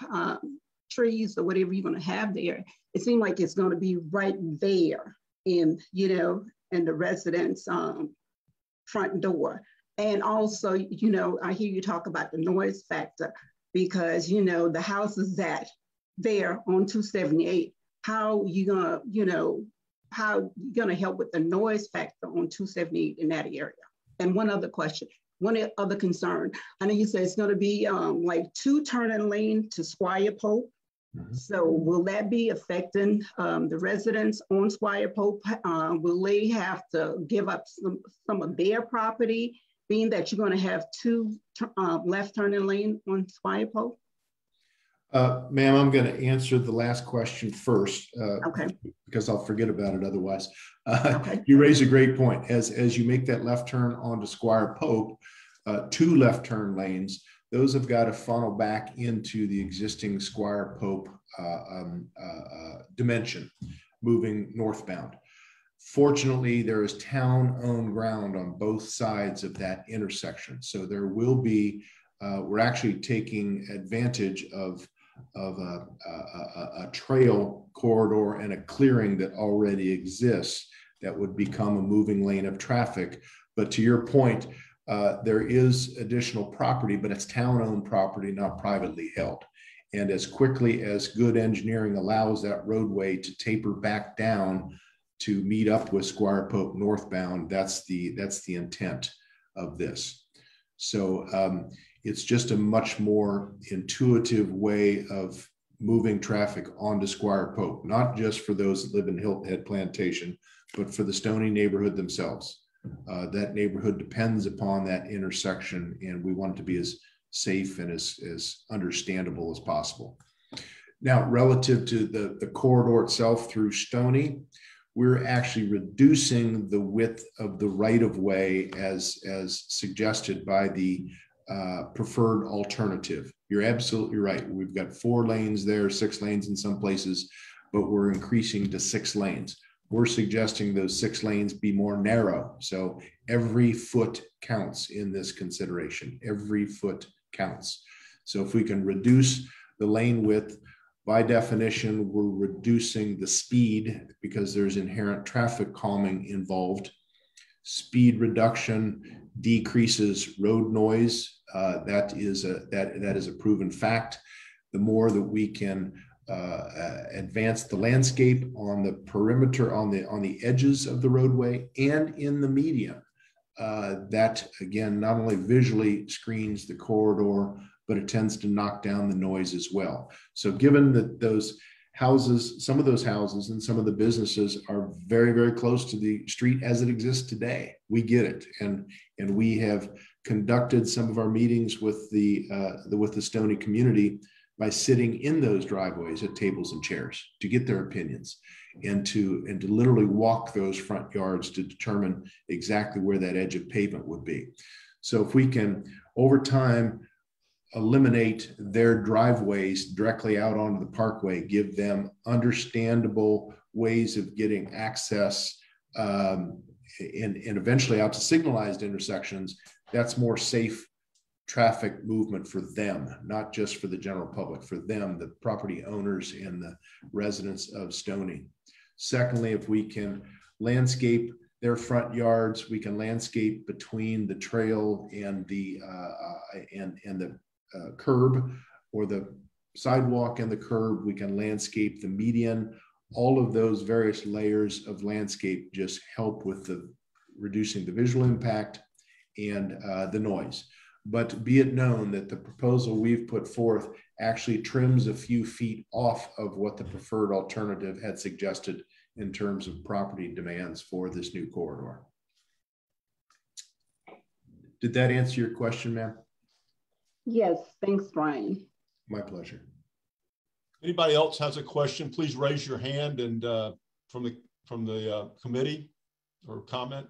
trees or whatever you're going to have there. It seems like it's going to be right there in, you know, in the residents' front door. And also, you know, I hear you talk about the noise factor because, you know, the houses that there on 278, how you going to, you know, how you're going to help with the noise factor on 278 in that area. And one other question, one other concern. I know you said it's going to be like 2 turning lane to Squire Pope. Mm-hmm. So will that be affecting the residents on Squire Pope? Will they have to give up some of their property, being that you're going to have 2 left turning lane on Squire Pope? Ma'am, I'm going to answer the last question first, okay, because I'll forget about it otherwise. Okay. You raise a great point. As you make that left turn onto Squire Pope, 2 left turn lanes, those have got to funnel back into the existing Squire Pope dimension, moving northbound. Fortunately, there is town-owned ground on both sides of that intersection. So there will be, we're actually taking advantage of a trail corridor and a clearing that already exists that would become a moving lane of traffic. But to your point, there is additional property, but it's town-owned property, not privately held. And as quickly as good engineering allows that roadway to taper back down to meet up with Squire Pope northbound, that's the intent of this. So it's just a much more intuitive way of moving traffic onto Squire Pope, not just for those that live in Hilton Head Plantation, but for the Stoney neighborhood themselves. That neighborhood depends upon that intersection, and we want it to be as safe and as understandable as possible. Now, relative to the corridor itself through Stoney, we're actually reducing the width of the right-of-way as suggested by the preferred alternative. You're absolutely right. We've got 4 lanes there, 6 lanes in some places, but we're increasing to 6 lanes. We're suggesting those 6 lanes be more narrow. So every foot counts in this consideration. Every foot counts. So if we can reduce the lane width, by definition, we're reducing the speed because there's inherent traffic calming involved. Speed reduction decreases road noise. That is a proven fact. the more that we can advance the landscape on the perimeter, on the edges of the roadway and in the median. That again, not only visually screens the corridor, but it tends to knock down the noise as well. So given that those houses, some of those houses and some of the businesses are very, very close to the street as it exists today, we get it. And we have conducted some of our meetings with the Stoney community by sitting in those driveways at tables and chairs to get their opinions and to literally walk those front yards to determine exactly where that edge of pavement would be. So if we can, over time, eliminate their driveways directly out onto the parkway, give them understandable ways of getting access and eventually out to signalized intersections, that's more safe traffic movement for them, not just for the general public, for them, the property owners and the residents of Stoney. Secondly, if we can landscape their front yards, we can landscape between the trail and the curb, or the sidewalk and the curb. We can landscape the median. All of those various layers of landscape just help with the reducing the visual impact and the noise. But be it known that the proposal we've put forth actually trims a few feet off of what the preferred alternative had suggested in terms of property demands for this new corridor. Did that answer your question, ma'am? Yes, thanks, Brian. My pleasure. Anybody else has a question, please raise your hand and from the committee or comment.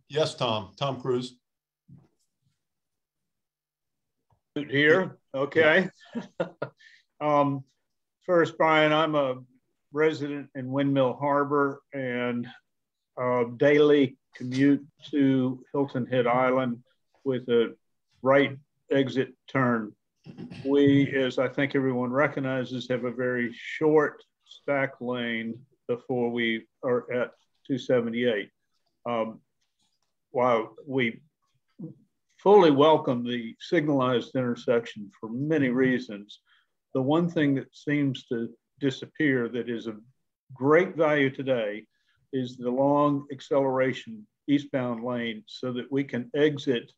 Yes, Tom Cruise. Here, okay. First, Brian, I'm a resident in Windmill Harbor and daily commute to Hilton Head Island with a right exit turn. We, as I think everyone recognizes, have a very short stack lane before we are at 278. While we fully welcome the signalized intersection for many reasons, the one thing that seems to disappear that is of great value today is the long acceleration eastbound lane so that we can exit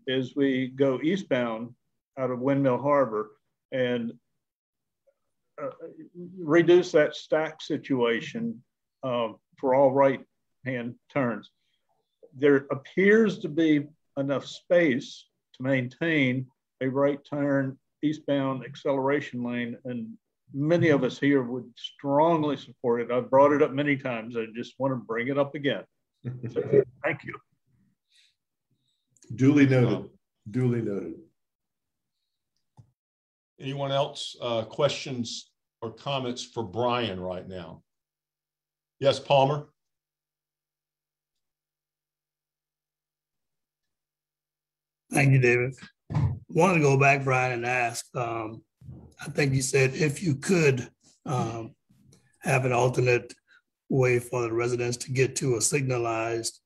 as we go eastbound out of Windmill Harbor and reduce that stack situation for all right-hand turns. There appears to be enough space to maintain a right turn eastbound acceleration lane, and many of us here would strongly support it. I've brought it up many times. I just want to bring it up again. So, thank you. Duly noted. Duly noted. Anyone else questions or comments for Brian right now? Yes, Palmer. Thank you, David. Wanted to go back, Brian, and ask, I think you said if you could have an alternate way for the residents to get to a signalized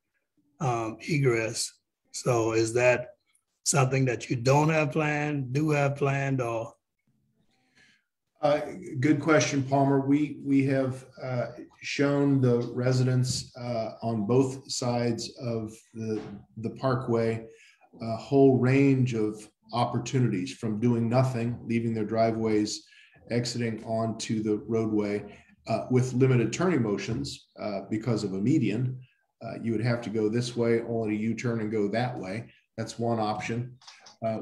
egress. So is that something that you don't have planned, do have planned, or? Good question, Palmer. We have shown the residents on both sides of the parkway a whole range of opportunities, from doing nothing, leaving their driveways, exiting onto the roadway with limited turning motions because of a median. You would have to go this way, only to U-turn and go that way. That's one option.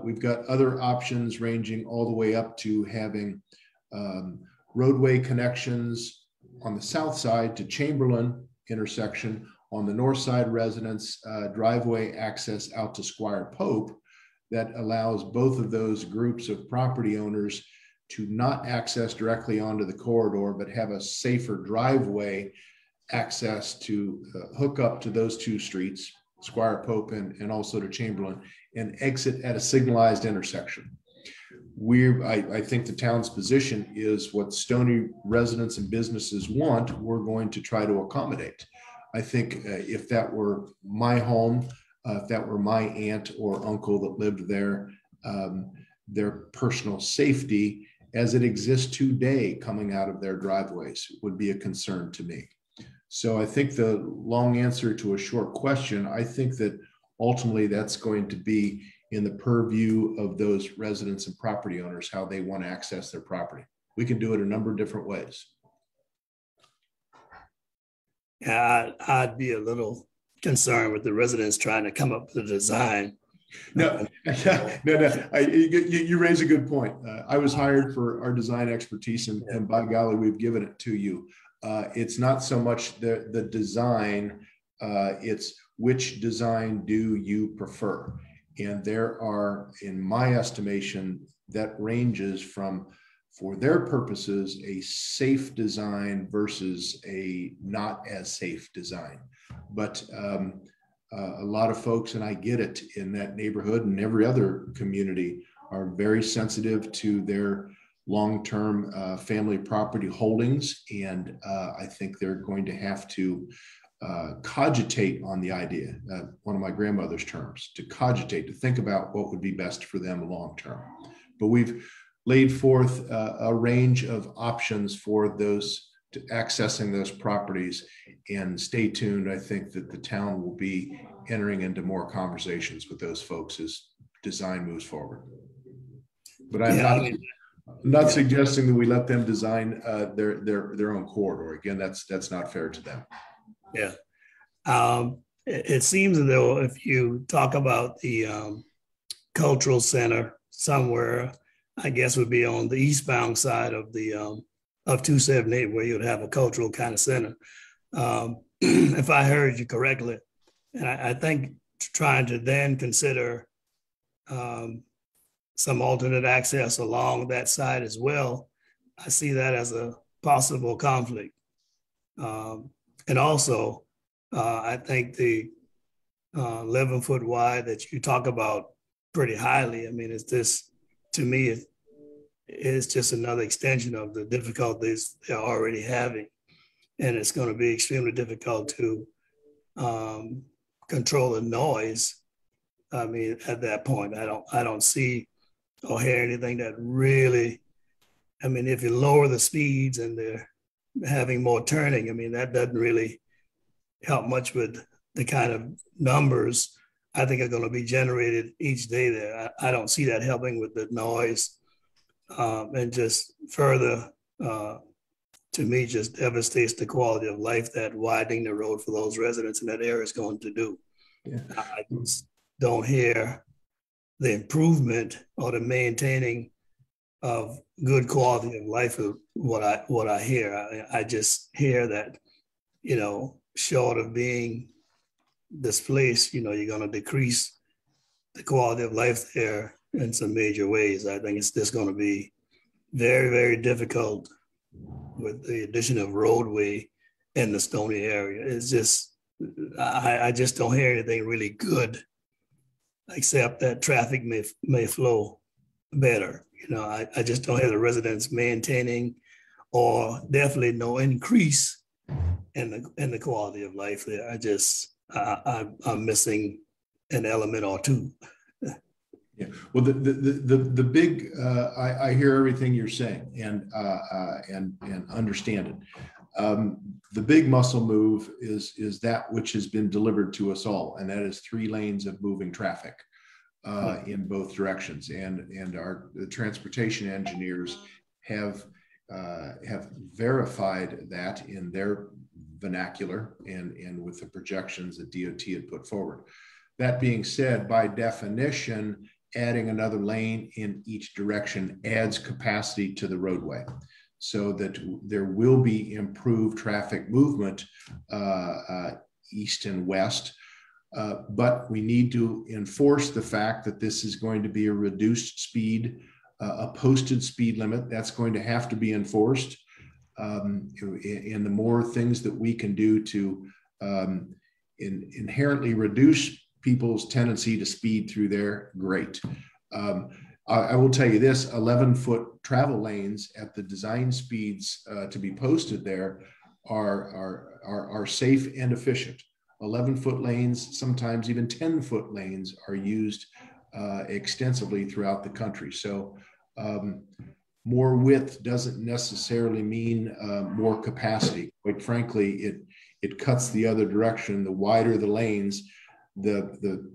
We've got other options ranging all the way up to having roadway connections on the south side to Chamberlain intersection, on the north side residents driveway access out to Squire Pope that allows both of those groups of property owners to not access directly onto the corridor, but have a safer driveway access to hook up to those two streets, Squire Pope and also to Chamberlain, and exit at a signalized intersection. I think the town's position is what Stoney residents and businesses want, we're going to try to accommodate. I think if that were my home, if that were my aunt or uncle that lived there, their personal safety as it exists today coming out of their driveways would be a concern to me. So I think the long answer to a short question, I think that ultimately that's going to be in the purview of those residents and property owners, how they want to access their property. We can do it a number of different ways. Yeah, I'd be a little concerned with the residents trying to come up with a design. No, you raise a good point. I was hired for our design expertise, and by golly, we've given it to you. It's not so much the design, it's which design do you prefer? And there are, in my estimation, that ranges from, for their purposes, a safe design versus a not as safe design. But a lot of folks, and I get it, in that neighborhood and every other community are very sensitive to their long-term family property holdings. And I think they're going to have to cogitate on the idea, one of my grandmother's terms, to cogitate, to think about what would be best for them long-term. But we've laid forth a range of options for those to accessing those properties, and stay tuned. I think that the town will be entering into more conversations with those folks as design moves forward. But I'm not suggesting that we let them design their own corridor. Again, that's not fair to them. Yeah. It seems as though if you talk about the cultural center somewhere, I guess would be on the eastbound side of the of 278, where you'd have a cultural kind of center. If I heard you correctly, and I think trying to then consider some alternate access along that side as well, I see that as a possible conflict. And also, I think the 11-foot wide that you talk about pretty highly, I mean, it's this, to me, it's just another extension of the difficulties they're already having. And it's going to be extremely difficult to control the noise. I mean, at that point, I don't see or hear anything that really, I mean, if you lower the speeds and they're having more turning, I mean, that doesn't really help much with the kind of numbers I think are going to be generated each day there. I don't see that helping with the noise, and just further, to me, just devastates the quality of life that widening the road for those residents in that area is going to do. Yeah. I just don't hear the improvement or the maintaining of good quality of life of what I hear. I just hear that, you know, short of being displaced, you know, you're going to decrease the quality of life there in some major ways. I think it's just going to be very, very difficult with the addition of roadway in the Stoney area. It's just, I just don't hear anything really good, except that traffic may flow better. You know, I just don't hear the residents maintaining, or definitely no increase in the quality of life there. I'm missing an element or two. Yeah, well, the big, I hear everything you're saying and understand it. The big muscle move is that which has been delivered to us all, and that is 3 lanes of moving traffic in both directions. And the transportation engineers have verified that in their vernacular and with the projections that DOT had put forward. That being said, by definition, adding another lane in each direction adds capacity to the roadway, so that there will be improved traffic movement east and west. But we need to enforce the fact that this is going to be a reduced speed, a posted speed limit that's going to have to be enforced. And the more things that we can do to inherently reduce people's tendency to speed through there, great. I will tell you this, 11-foot travel lanes at the design speeds to be posted there are safe and efficient. 11-foot lanes, sometimes even 10-foot lanes are used extensively throughout the country. So more width doesn't necessarily mean more capacity. Quite frankly, it cuts the other direction. The wider the lanes, the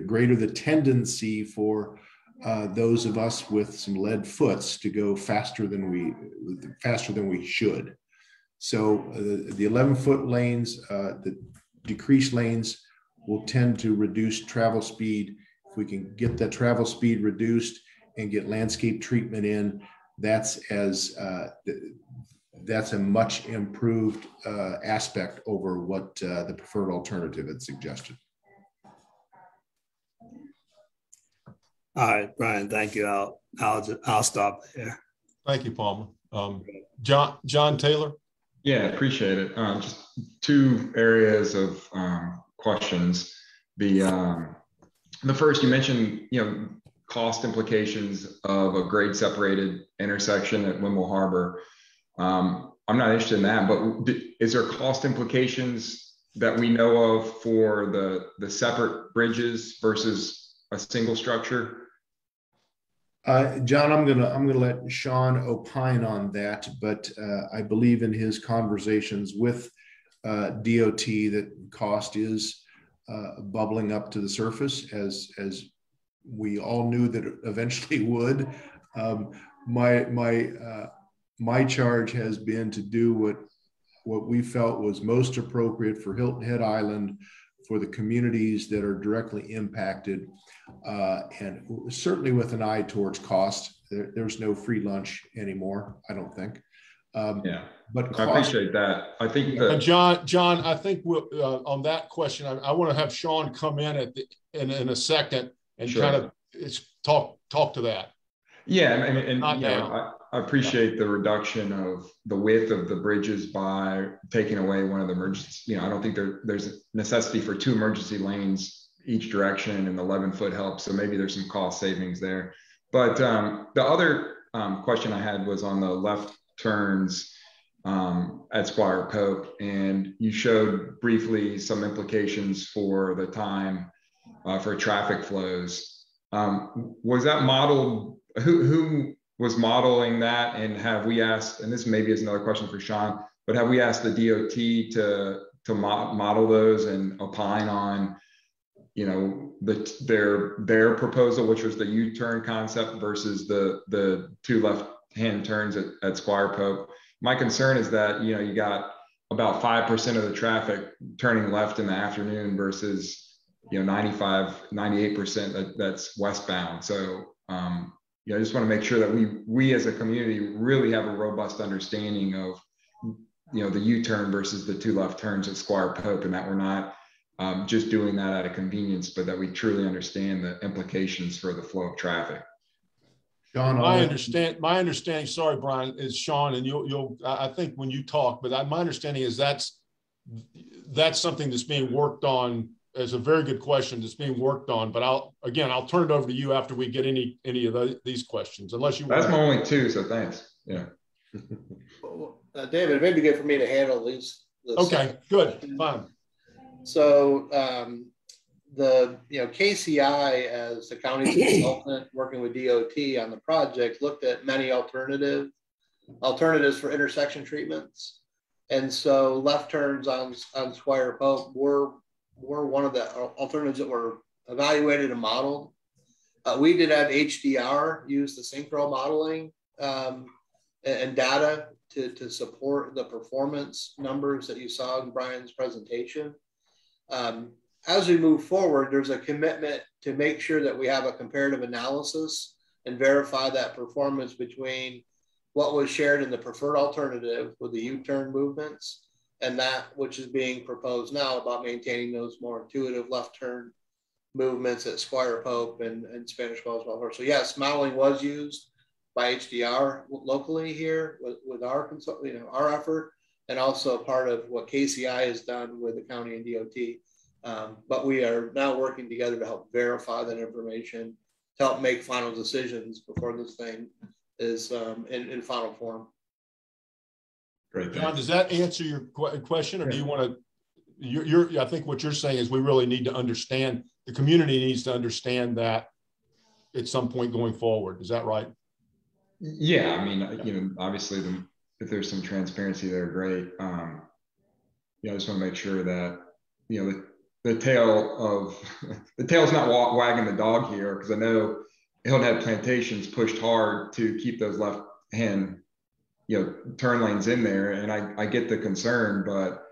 greater the tendency for those of us with some lead foots to go faster than we should. So the 11-foot lanes, the decreased lanes will tend to reduce travel speed. If we can get that travel speed reduced and get landscape treatment in, that's a much improved aspect over what the preferred alternative had suggested. All right, Brian, thank you. I'll stop there. Thank you, Palmer. John Taylor. Yeah, appreciate it. Just two areas of questions. The first, you mentioned, cost implications of a grade separated intersection at WINDMILL Harbor. I'm not interested in that, but is there cost implications that we know of for the separate bridges versus a single structure? John, I'm gonna let Sean opine on that, but I believe in his conversations with DOT that cost is bubbling up to the surface, as we all knew that it eventually would. My charge has been to do what we felt was most appropriate for Hilton Head Island, for the communities that are directly impacted, and certainly with an eye towards cost. There's no free lunch anymore, I don't think. Yeah, but cost, I appreciate that. I think and John, I think on that question, I want to have Sean come in in a second and sure. kind of talk to that. Yeah, and I appreciate the reduction of the width of the bridges by taking away one of the emergency. I don't think there's a necessity for 2 emergency lanes each direction, and the 11-foot helps. So maybe there's some cost savings there. But the other question I had was on the left turns at Squire Pope, and you showed briefly some implications for the time for traffic flows. Was that modeled? Who was modeling that, and have we asked? And this maybe is another question for Sean, but have we asked the DOT to model those and opine on, their proposal, which was the U-turn concept versus the 2 left-hand turns at Squire Pope? My concern is that you got about 5% of the traffic turning left in the afternoon versus 98% that's westbound. So I just want to make sure that we as a community really have a robust understanding of the U-turn versus the 2 left turns at Squire Pope, and that we're not just doing that out of convenience, but that we truly understand the implications for the flow of traffic. Sean, my understanding, sorry, Brian, is Sean, and I think when you talk, but my understanding is that's something that's being worked on. It's a very good question that's being worked on, but I'll turn it over to you after we get any of these questions, unless you. That's my only 2, so thanks. Yeah. David, it may be good for me to handle these. Okay, good, fine. So the KCI, as the county's consultant working with DOT on the project, looked at many alternatives for intersection treatments, and so left turns on Squire Pope were one of the alternatives that were evaluated and modeled. We did have HDR use the synchro modeling and data to support the performance numbers that you saw in Brian's presentation. As we move forward, there's a commitment to make sure that we have a comparative analysis and verify that performance between what was shared in the preferred alternative with the U-turn movements and that which is being proposed now about maintaining those more intuitive left turn movements at Squire Pope and Spanish Wells. So yes, modeling was used by HDR locally here with our our effort, and also part of what KCI has done with the county and DOT. But we are now working together to help verify that information, to help make final decisions before this thing is in final form. Great. John, does that answer your question, or do you want to? I think what you're saying is we really need to understand. The community needs to understand that at some point going forward. Is that right? Yeah, I mean, obviously, if there's some transparency there, great. I just want to make sure that the tail's not wagging the dog here, because I know Hilton had Plantations pushed hard to keep those left-hand turn lanes in there, and I get the concern, but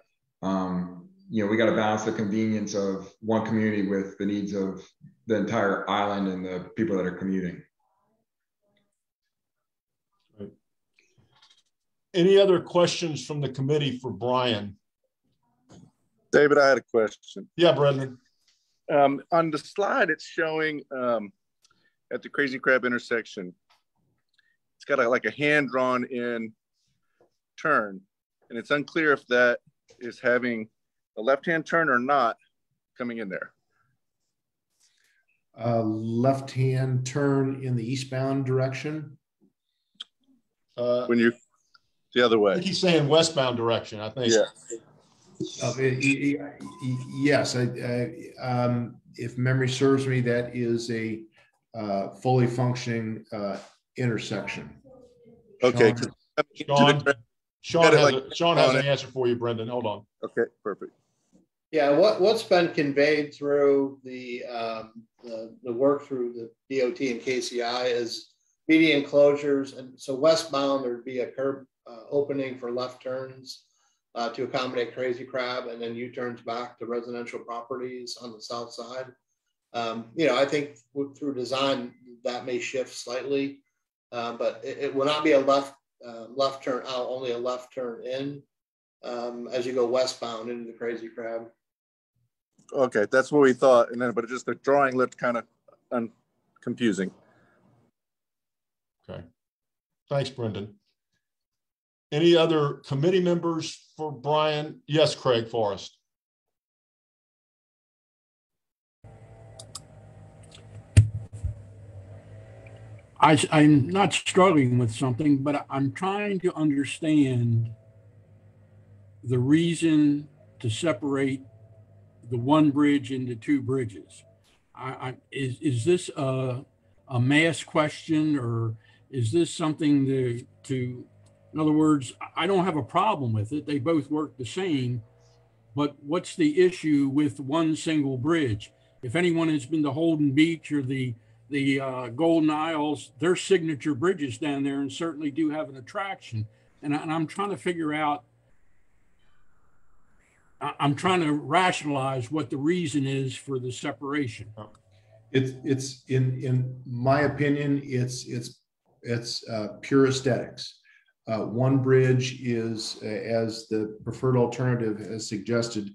we got to balance the convenience of one community with the needs of the entire island and the people that are commuting. Right. Any other questions from the committee for Brian? David, I had a question. Yeah, Brendan. On the slide, it's showing at the Crazy Crab intersection, it's got like a hand-drawn in turn, and it's unclear if that is having a left-hand turn or not coming in there. Left-hand turn in the eastbound direction. When you the other way. I think he's saying westbound direction, I think. Yeah. Yes. If memory serves me, that is a fully functioning intersection. Okay. Sean has an answer for you, Brendan. Hold on. Okay, perfect. Yeah, what's been conveyed through the work through the DOT and KCI is median closures, and so westbound there'd be a curb opening for left turns to accommodate Crazy Crab, and then U-turns back to residential properties on the south side. I think through design that may shift slightly, but it will not be a left turn out, only a left turn in as you go westbound into the Crazy Crab. Okay, that's what we thought, but just the drawing looked kind of confusing. Okay, thanks, Brendan. Any other committee members for Brian? Yes, Craig Forrest. I'm not struggling with something, but I'm trying to understand the reason to separate the one bridge into two bridges. Is this a mass question, or is this something to, in other words, I don't have a problem with it. They both work the same, but what's the issue with one single bridge? If anyone has been to Holden Beach or the Golden Isles, they're signature bridges down there and certainly do have an attraction. And I'm trying to figure out, I'm trying to rationalize what the reason is for the separation. It's in my opinion, it's pure aesthetics. One bridge is, as the preferred alternative has suggested,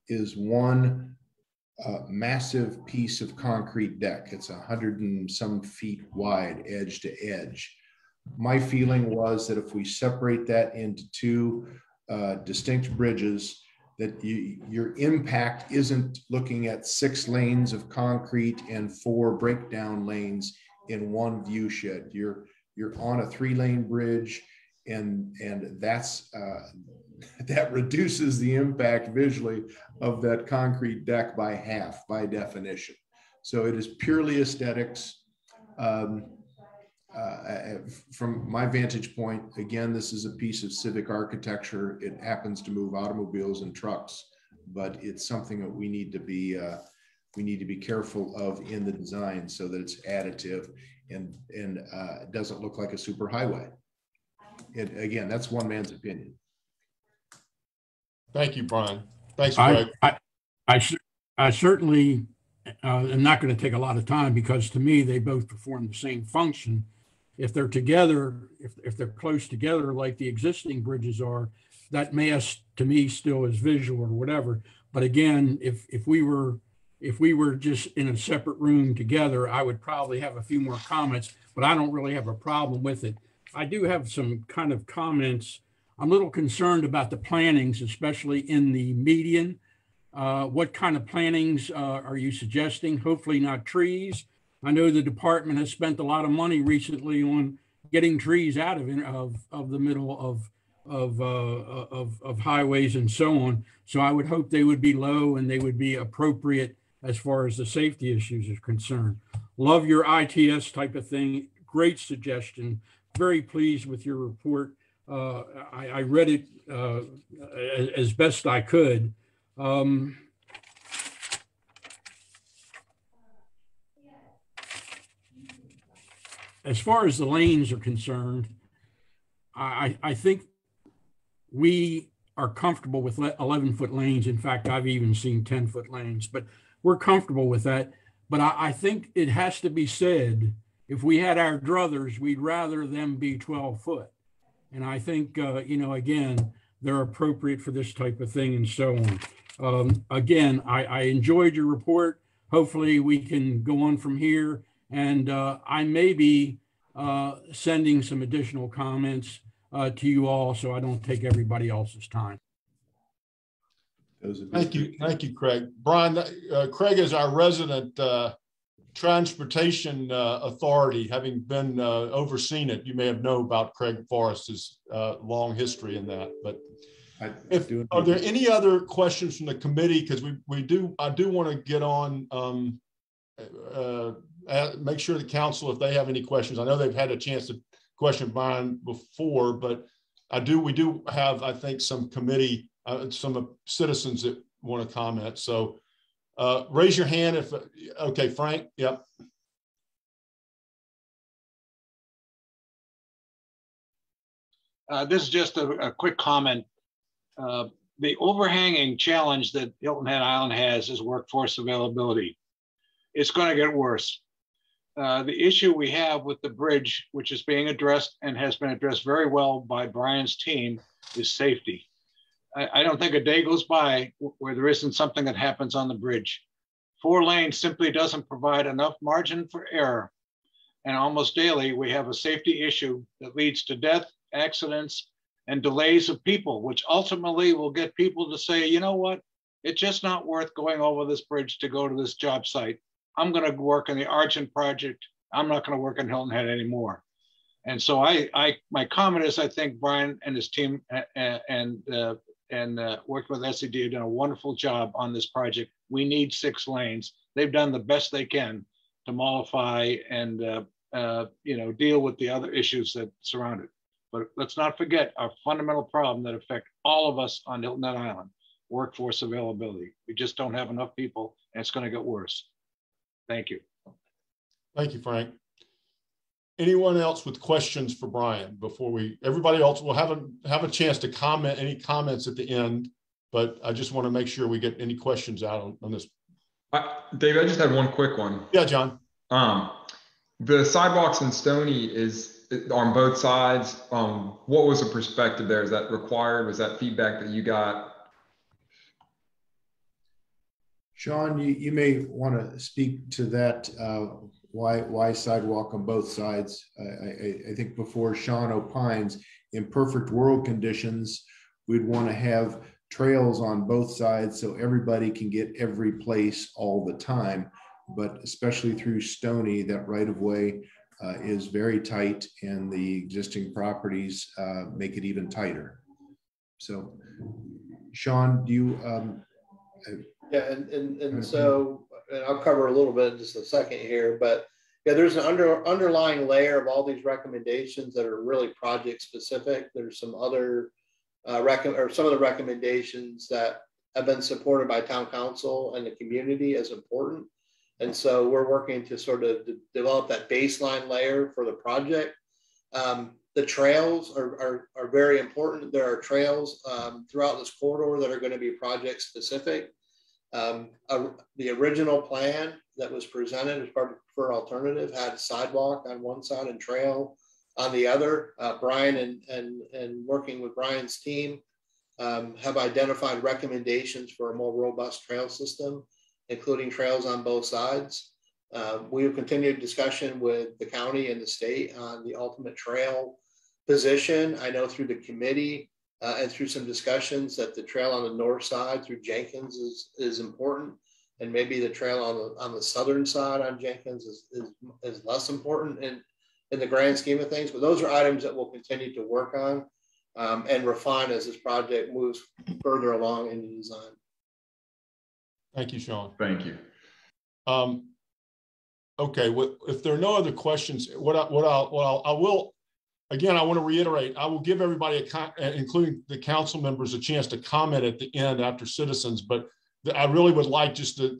is one massive piece of concrete deck. It's 100 and some feet wide, edge to edge. My feeling was that if we separate that into two distinct bridges, that your impact isn't looking at 6 lanes of concrete and 4 breakdown lanes in one view shed. You're on a 3-lane bridge, and that's that reduces the impact visually of that concrete deck by half, by definition. So it is purely aesthetics. From my vantage point, again, this is a piece of civic architecture. It happens to move automobiles and trucks, but it's something that we need to be careful of in the design so that it's additive and it doesn't look like a super highway. Again, that's one man's opinion. Thank you, Brian. Thanks, Greg. I certainly am not going to take a lot of time, because to me, they both perform the same function. If they're together, if they're close together, like the existing bridges are, that mass to me still is visual or whatever. But again, if we were just in a separate room together, I would probably have a few more comments, but I don't really have a problem with it. I do have some kind of comments. I'm a little concerned about the plantings, especially in the median. What kind of plantings are you suggesting? Hopefully not trees. I know the department has spent a lot of money recently on getting trees out of the middle of highways and so on. So I would hope they would be low and they would be appropriate as far as the safety issues are concerned. love your ITS type of thing. Great suggestion. Very pleased with your report. I read it as best I could. As far as the lanes are concerned, I think we are comfortable with 11-foot lanes. In fact, I've even seen 10-foot lanes, but we're comfortable with that. But I think it has to be said, if we had our druthers, we'd rather them be 12-foot. And I think, you know, again, they're appropriate for this type of thing and so on. Again, I enjoyed your report. Hopefully we can go on from here. And I may be sending some additional comments to you all so I don't take everybody else's time. Thank you, Craig. Brian, Craig is our resident transportation authority, having been overseen it. You may have known about Craig Forrest's long history in that. But are there any other questions from the committee? Because I do want to get on. Make sure the council, if they have any questions. I know they've had a chance to question Brian before, but we do have, I think, some committee, some citizens that want to comment. So raise your hand if, okay, Frank, yep. This is just a quick comment. The overhanging challenge that Hilton Head Island has is workforce availability. It's going to get worse. The issue we have with the bridge, which is being addressed and has been addressed very well by Brian's team, is safety. I don't think a day goes by where there isn't something that happens on the bridge. 4 lanes simply doesn't provide enough margin for error. And almost daily, we have a safety issue that leads to death, accidents, and delays of people, which ultimately will get people to say, you know what, it's just not worth going over this bridge to go to this job site. I'm going to work on the Argent project. I'm not going to work in Hilton Head anymore. And so my comment is, I think Brian and his team and working with SED have done a wonderful job on this project. We need 6 lanes. They've done the best they can to mollify and deal with the other issues that surround it. But let's not forget our fundamental problem that affect all of us on Hilton Head Island: workforce availability. We just don't have enough people, and it's going to get worse. Thank you. Thank you, Frank. Anyone else with questions for Brian before everybody else will have a chance to comment, any comments at the end, but I just want to make sure we get any questions out on this. David, I just had one quick one. Yeah, John. The sidewalks in Stoney is on both sides. What was the perspective there? Is that required? Was that feedback that you got? Sean, you may want to speak to that. Why sidewalk on both sides? I think before Sean opines, in perfect world conditions, we'd want to have trails on both sides so everybody can get every place all the time. But especially through Stoney, that right of way is very tight, and the existing properties make it even tighter. So, Sean, do you? Yeah, and so I'll cover a little bit in just a second here, but yeah, there's an underlying layer of all these recommendations that are really project specific. There's some other some of the recommendations that have been supported by town council and the community as important. And so we're working to sort of develop that baseline layer for the project. The trails are very important. There are trails throughout this corridor that are going to be project specific. The original plan that was presented as part of Preferred Alternative had a sidewalk on one side and trail on the other. Brian and working with Brian's team have identified recommendations for a more robust trail system, including trails on both sides. We have continued discussion with the county and the state on the ultimate trail position. I know through the committee and through some discussions that the trail on the north side through Jenkins is important, and maybe the trail on the southern side on Jenkins is less important in the grand scheme of things. But those are items that we'll continue to work on and refine as this project moves further along in the design. Thank you, Sean. Thank you. Okay, if there are no other questions, I will, again, I want to reiterate, I will give everybody, including the council members, a chance to comment at the end after citizens, but I really would like just to,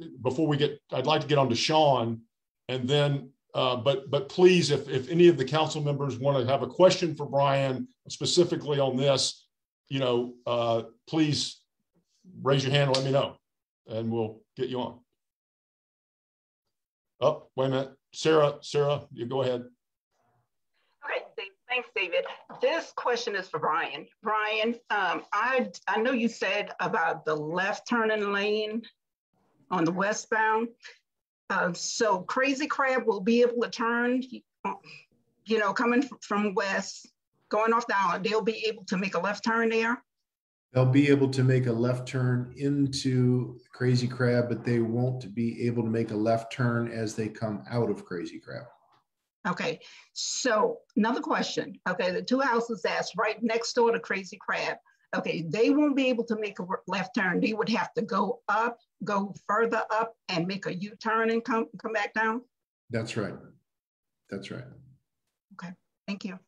I'd like to get on to Sean, and then, but please, if any of the council members want to have a question for Brian, specifically on this, please raise your hand and let me know, and we'll get you on. Oh, wait a minute. Sarah, you go ahead. Okay, thanks, David. This question is for Brian. Brian, I know you said about the left turning lane on the westbound. So Crazy Crab will be able to turn, coming from west, going off the island, they'll be able to make a left turn there? They'll be able to make a left turn into Crazy Crab, but they won't be able to make a left turn as they come out of Crazy Crab. Okay, so another question. Okay, the two houses that's right next door to Crazy Crab. Okay, they won't be able to make a left turn. They would have to go further up and make a U-turn and come back down? That's right. That's right. Okay, thank you.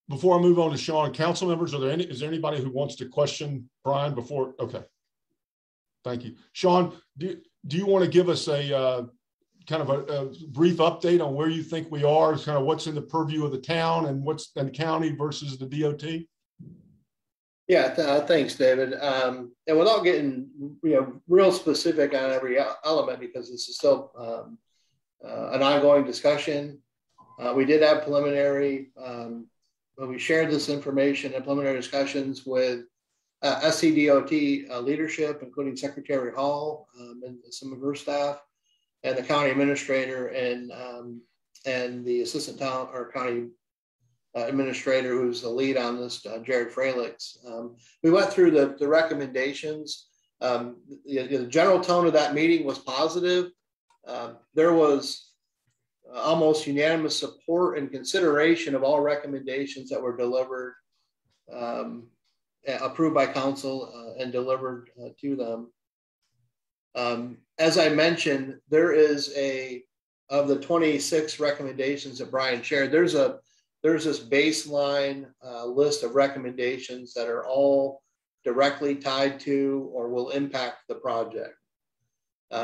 Before I move on to Sean, council members, is there anybody who wants to question Brian before? Okay. Thank you. Sean, do you want to give us a kind of a brief update on where you think we are, kind of what's in the purview of the town and what's in the county versus the DOT? Yeah, thanks, David. And without getting real specific on every element, because this is still an ongoing discussion. We did have preliminary, we shared this information in preliminary discussions with SCDOT leadership, including Secretary Hall and some of her staff, and the county administrator and the assistant town or county administrator, who's the lead on this, Jared Fralix. We went through the recommendations. The general tone of that meeting was positive. There was almost unanimous support and consideration of all recommendations that were delivered, approved by council and delivered to them. As I mentioned, there is of the 26 recommendations that Brian shared, there's this baseline list of recommendations that are all directly tied to or will impact the project.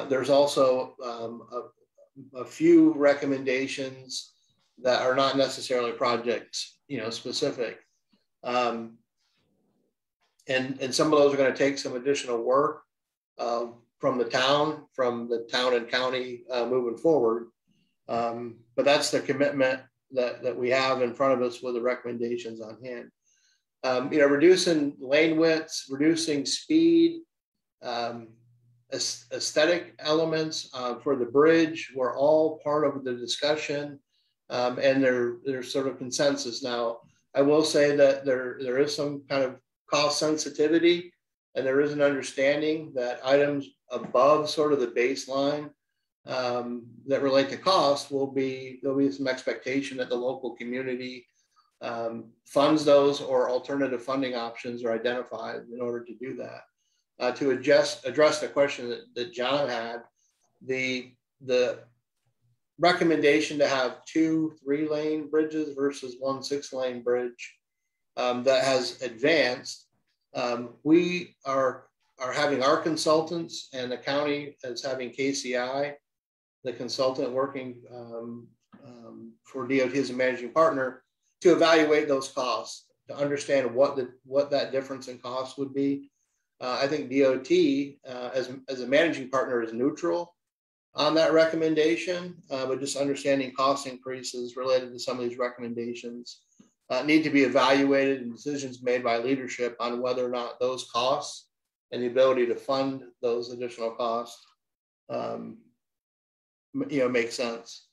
There's also a few recommendations that are not necessarily projects, specific. And some of those are going to take some additional work from the town and county moving forward. But that's the commitment that we have in front of us with the recommendations on hand. Reducing lane widths, reducing speed, aesthetic elements for the bridge were all part of the discussion, and there's sort of consensus. Now, I will say that there is some kind of cost sensitivity, and there is an understanding that items above sort of the baseline that relate to cost there'll be some expectation that the local community funds those, or alternative funding options are identified in order to do that. To address the question that John had, the recommendation to have 2 3-lane bridges versus 1 6-lane bridge that has advanced. We are having our consultants, and the county is having KCI, the consultant working for DOT as a managing partner, to evaluate those costs, to understand what that difference in cost would be. I think DOT as a managing partner is neutral on that recommendation, but just understanding cost increases related to some of these recommendations need to be evaluated, and decisions made by leadership on whether or not those costs and the ability to fund those additional costs make sense.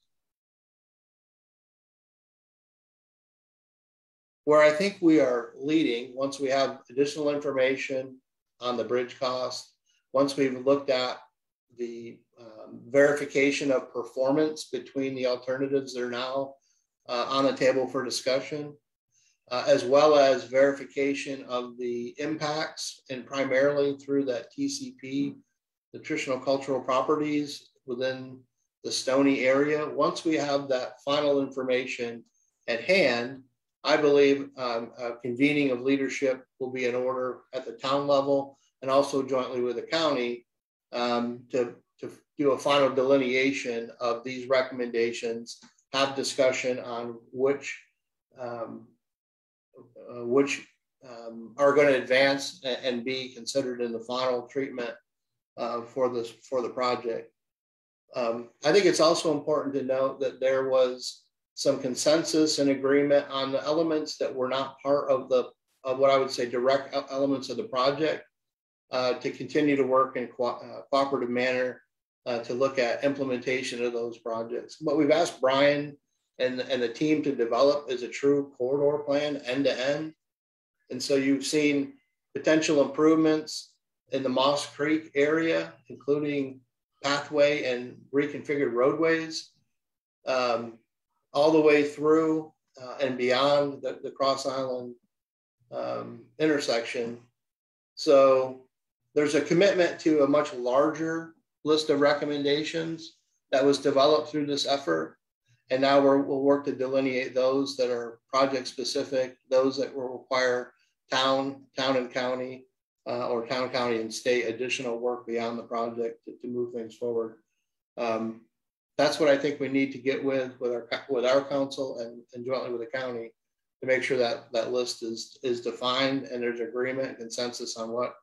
Where I think we are leading, once we have additional information on the bridge cost, once we've looked at the verification of performance between the alternatives that are now on the table for discussion, as well as verification of the impacts, and primarily through that TCP, nutritional cultural properties within the Stoney area. Once we have that final information at hand, I believe a convening of leadership will be in order at the town level and also jointly with the county to do a final delineation of these recommendations, have discussion on which are going to advance and be considered in the final treatment for the project. I think it's also important to note that there was some consensus and agreement on the elements that were not part of what I would say direct elements of the project, to continue to work in cooperative manner to look at implementation of those projects. What we've asked Brian and the team to develop is a true corridor plan, end to end. And so you've seen potential improvements in the Moss Creek area, including pathway and reconfigured roadways, all the way through and beyond the Cross Island intersection. So there's a commitment to a much larger list of recommendations that was developed through this effort. And now we'll work to delineate those that are project specific, those that will require town and county, or town, county, and state additional work beyond the project to move things forward. That's what I think we need to get with our council and jointly with the county to make sure that that list is defined and there's agreement and consensus on what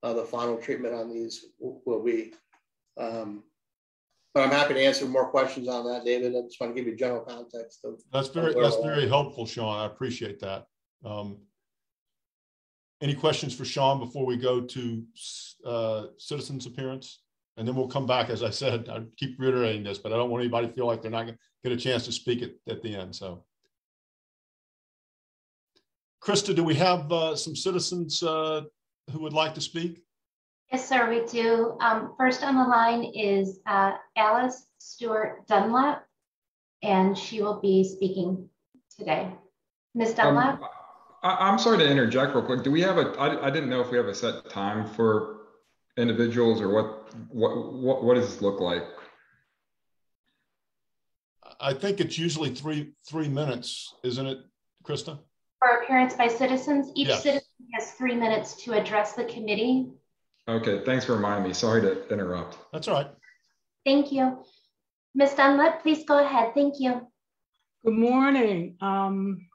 the final treatment on these will be. But I'm happy to answer more questions on that, David. I just want to give you general context of that's very helpful, Sean. I appreciate that. Any questions for Sean before we go to citizens' appearance? And then we'll come back. As I said, I keep reiterating this, but I don't want anybody to feel like they're not going to get a chance to speak at the end. So, Krista, do we have some citizens who would like to speak? Yes, sir, we do. First on the line is Alice Stewart Dunlap, and she will be speaking today. Ms. Dunlap? I'm sorry to interject real quick. Do we have I didn't know if we have a set time for individuals, or what does this look like? I think it's usually three minutes, isn't it, Krista? For appearance by citizens, each yes. citizen has 3 minutes to address the committee. Okay, thanks for reminding me. Sorry to interrupt. That's all right. Thank you. Ms. Dunlap, please go ahead. Thank you. Good morning. Morning.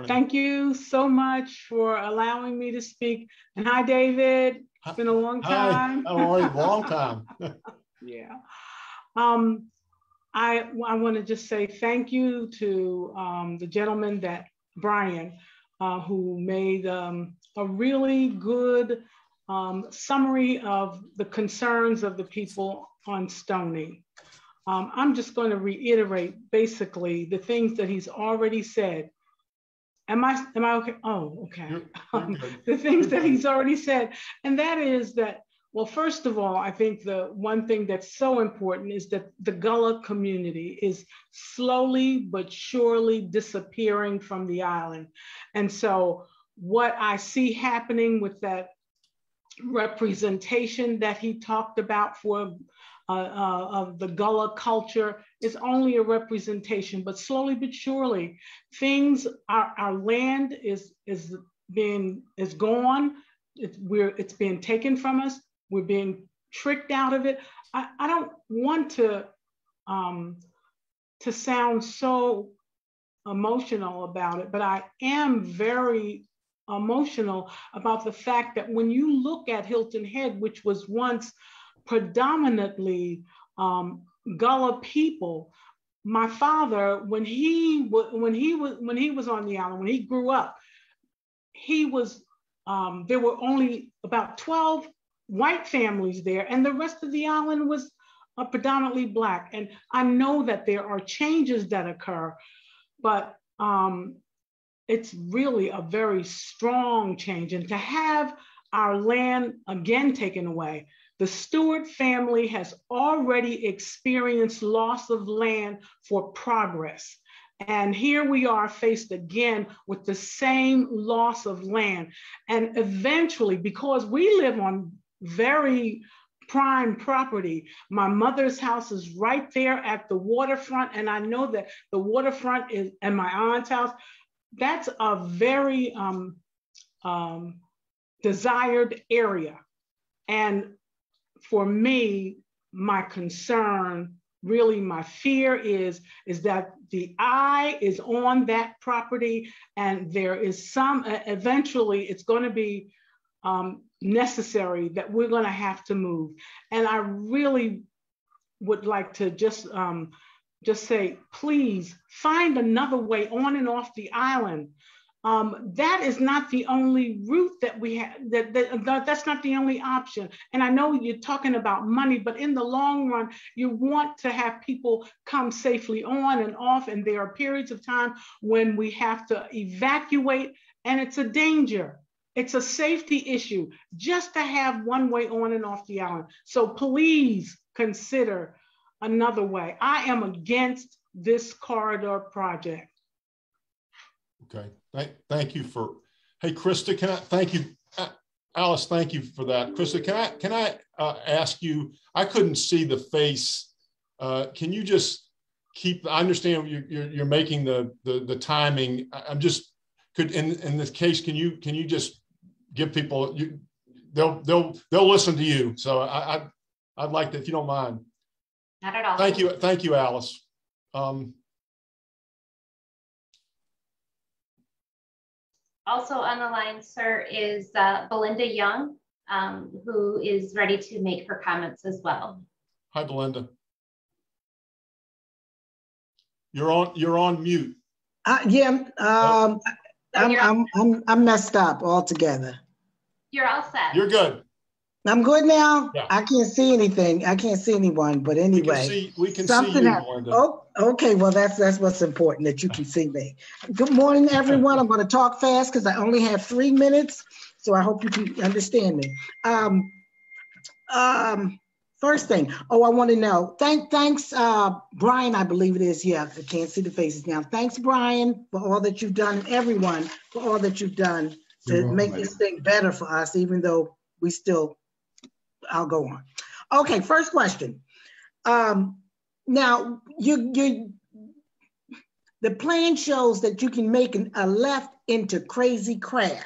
Thank you so much for allowing me to speak. And hi, David. It's been a long time. Hi. How are you? Long time. Yeah. I want to just say thank you to the gentleman Brian, who made a really good summary of the concerns of the people on Stoney. I'm just going to reiterate basically the things that he's already said. Am I okay? Oh, okay. The things that he's already said, and that is that, well, first of all, I think the one thing that's so important is that the Gullah community is slowly but surely disappearing from the island. And so what I see happening with that representation that he talked about for of the Gullah culture is only a representation, but slowly but surely, our land is gone. It's being taken from us. We're being tricked out of it. I don't want to sound so emotional about it, but I am very emotional about the fact that when you look at Hilton Head, which was once predominantly Gullah people, my father, when he was on the island, when he grew up, there were only about 12 white families there, and the rest of the island was predominantly Black. And I know that there are changes that occur, but it's really a very strong change. And to have our land again taken away, the Stewart family has already experienced loss of land for progress. And here we are faced again with the same loss of land. And eventually, because we live on very prime property, my mother's house is right there at the waterfront. And I know that the waterfront is, and my aunt's house, that's a very desired area. And for me, my concern, really my fear is that the eye is on that property, and there is some, eventually it's going to be necessary that we're going to have to move. And I really would like to just say, please find another way on and off the island. That is not the only route that we have, that's not the only option. And I know you're talking about money, but in the long run, you want to have people come safely on and off. And there are periods of time when we have to evacuate, and it's a danger. It's a safety issue just to have one way on and off the island. So please consider another way. I am against this corridor project. Okay, thank you for, hey, Krista, can I, thank you, Alice, thank you for that. Krista, can I ask you, I couldn't see the face. Can you just keep, I understand you're making the timing. I'm just, in this case, can you just give people, they'll listen to you. So I'd like to, if you don't mind. Not at all. Thank you, Alice. Also on the line, sir, is Belinda Young, who is ready to make her comments as well. Hi, Belinda. You're on mute. Yeah, I'm messed up altogether. You're all set. You're good. I'm good now. Yeah. I can't see anything. I can't see anyone. But anyway, we can see you, Belinda. Oh, okay. Well, that's what's important, that you can see me. Good morning, everyone. I'm going to talk fast because I only have 3 minutes, so I hope you can understand me. First thing, I want to know. Thanks, Brian. I believe it is. Yeah, I can't see the faces now. Thanks, Brian, for all that you've done, and everyone for all that you've done to make this thing better for us, even though we still. I'll go on. Okay, first question. Now, the plan shows that you can make a left into Crazy Crab,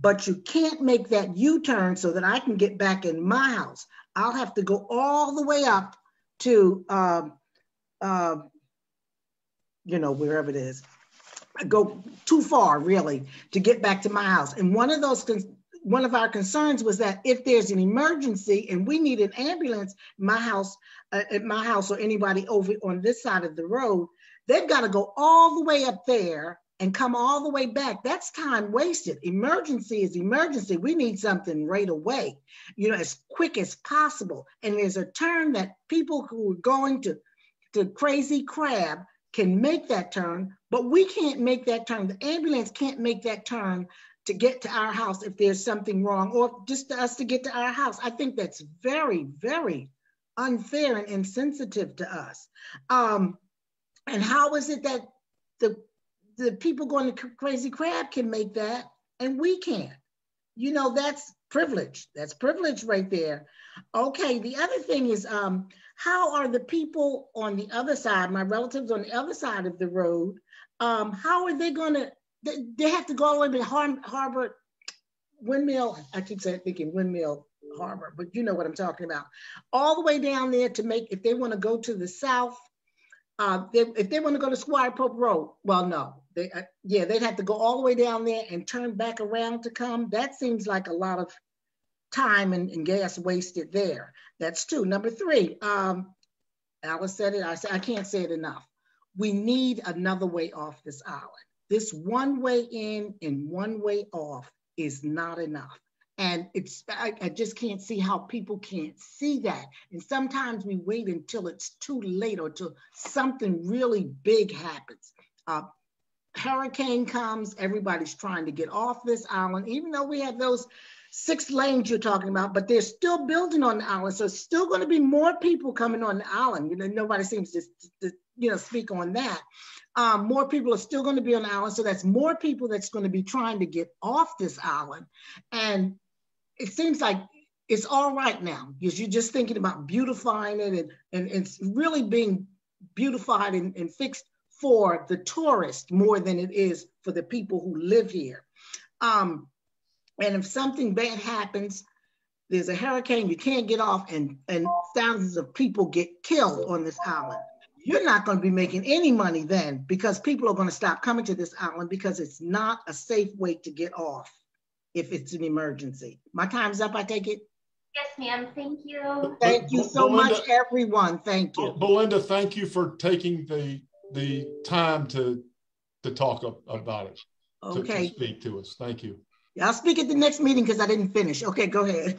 but you can't make that U-turn so that I can get back in my house. I'll have to go all the way up to, wherever it is. I go too far, really, to get back to my house. And one of our concerns was that if there's an emergency and we need an ambulance at my house or anybody over on this side of the road, they've got to go all the way up there and come all the way back. That's time wasted. Emergency is emergency. We need something right away, as quick as possible. And there's a turn that people who are going to Crazy Crab can make that turn, but we can't make that turn. The ambulance can't make that turn to get to our house if there's something wrong, or just us to get to our house. I think that's very, very unfair and insensitive to us. And how is it that the people going to Crazy Crab can make that and we can't? That's privilege. That's privilege right there. Okay, the other thing is, how are the people on the other side, my relatives on the other side of the road, how are they going to, they have to go all the way to Harbor, Windmill. I keep thinking Windmill Harbor, but you know what I'm talking about. All the way down there to make, if they want to go to the south, if they want to go to Squire Pope Road, well, no. They'd have to go all the way down there and turn back around to come. That seems like a lot of time and gas wasted there. That's 2. Number 3, Alice said it, I can't say it enough. We need another way off this island. This one way in and one way off is not enough. And I just can't see how people can't see that. And sometimes we wait until it's too late or till something really big happens. Hurricane comes, everybody's trying to get off this island, even though we have those 6 lanes you're talking about, but they're still building on the island. So it's still going to be more people coming on the island. Nobody seems to speak on that. More people are still going to be on the island, so that's more people that's going to be trying to get off this island. And it seems like it's all right now, because you're just thinking about beautifying it and it's really being beautified and fixed for the tourist more than it is for the people who live here. And if something bad happens, there's a hurricane, you can't get off, and thousands of people get killed on this island. You're not going to be making any money then, because people are going to stop coming to this island because it's not a safe way to get off if it's an emergency. My time's up, I take it? Yes, ma'am. Thank you. Thank you so much, everyone. Thank you. Belinda, thank you for taking the time to talk about it, okay. to speak to us. Thank you. Yeah, I'll speak at the next meeting because I didn't finish. Okay, go ahead.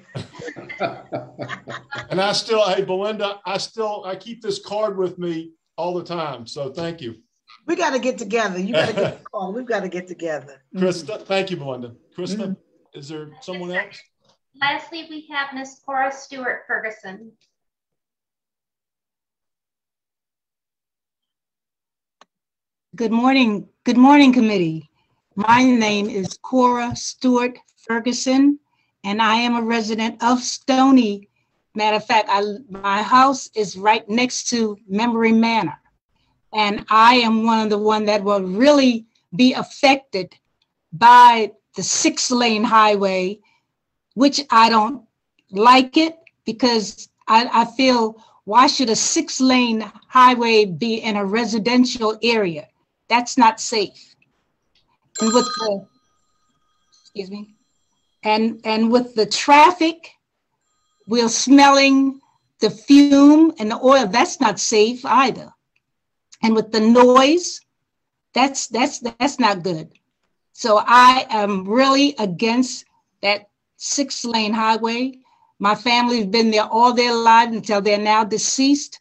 And hey, Belinda, I keep this card with me all the time. So thank you. We got to get together. You got to get the call. We've got to get together. Krista, thank you, Belinda. Krista, is there someone else? Lastly, we have Miss Cora Stewart Ferguson. Good morning. Good morning, committee. My name is Cora Stewart Ferguson, and I am a resident of Stoney. Matter of fact, my house is right next to Memory Manor, and I am one that will really be affected by the 6-lane highway, which I don't like it, because I feel, why should a 6-lane highway be in a residential area? That's not safe. And with the, excuse me, and with the traffic, we're smelling the fume and the oil. That's not safe either. And with the noise, that's not good. So I am really against that 6-lane highway. My family's been there all their lives until they're now deceased.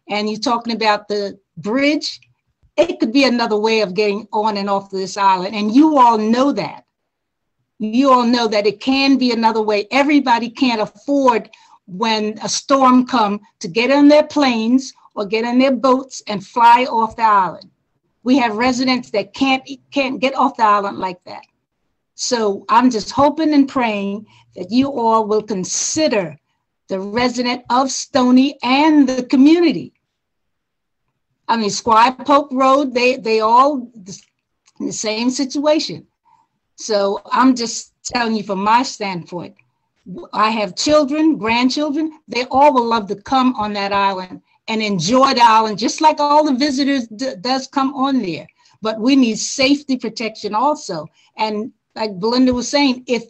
And you're talking about the bridge. It could be another way of getting on and off this island. And you all know that. You all know that it can be another way. Everybody can't afford, when a storm comes, to get on their planes or get on their boats and fly off the island. We have residents that can't get off the island like that. So I'm just hoping and praying that you all will consider the resident of Stoney and the community. I mean, Squire Pope Road, they all in the same situation. So I'm just telling you from my standpoint, I have children, grandchildren, they all will love to come on that island and enjoy the island, just like all the visitors does come on there. But we need safety protection also. And like Belinda was saying, if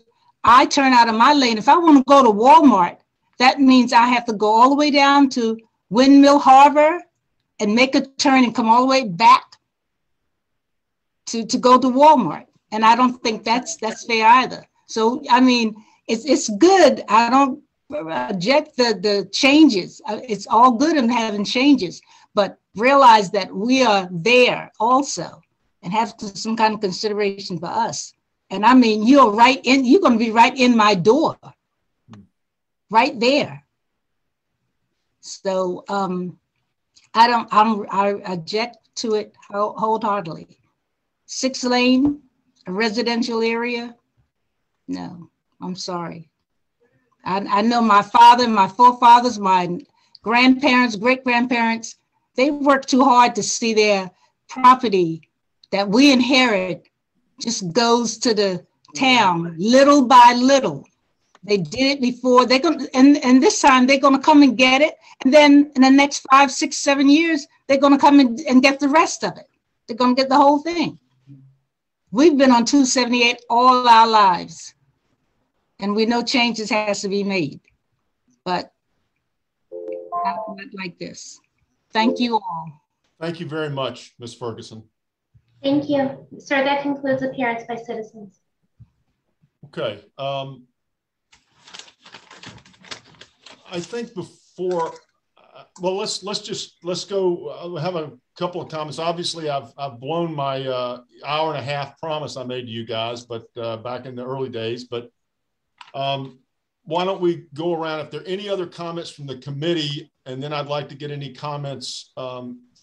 I turn out of my lane, if I want to go to Walmart, that means I have to go all the way down to Windmill Harbor and make a turn and come all the way back to go to Walmart. And I don't think that's fair either. So, I mean, it's good. I don't reject the changes. It's all good in having changes, but realize that we are there also and have some kind of consideration for us. And I mean, you're going to be right in my door, right there. So, I object to it wholeheartedly. 6-lane, a residential area? No, I'm sorry. I know my father, my forefathers, my grandparents, great-grandparents, they worked too hard to see their property that we inherit just goes to the town little by little. They did it before. And this time they're going to come and get it. And then in the next 5, 6, 7 years, they're going to come and get the rest of it. They're going to get the whole thing. We've been on 278 all our lives, and we know changes has to be made, but not like this. Thank you all. Thank you very much, Ms. Ferguson. Thank you. Sir, that concludes appearance by citizens. Okay. I think before, well, let's go have a couple of comments. Obviously, I've blown my hour-and-a-half promise I made to you guys, but back in the early days. But why don't we go around if there are any other comments from the committee, and then I'd like to get any comments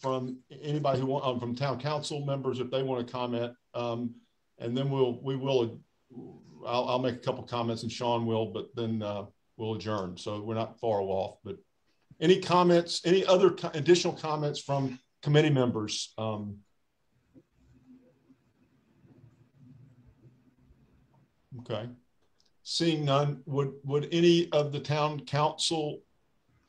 from anybody who want from town council members if they want to comment, and then I'll make a couple comments and Sean will, but then we'll adjourn. So we're not far off. But any comments? Any other additional comments from committee members? Okay. Seeing none, would any of the town council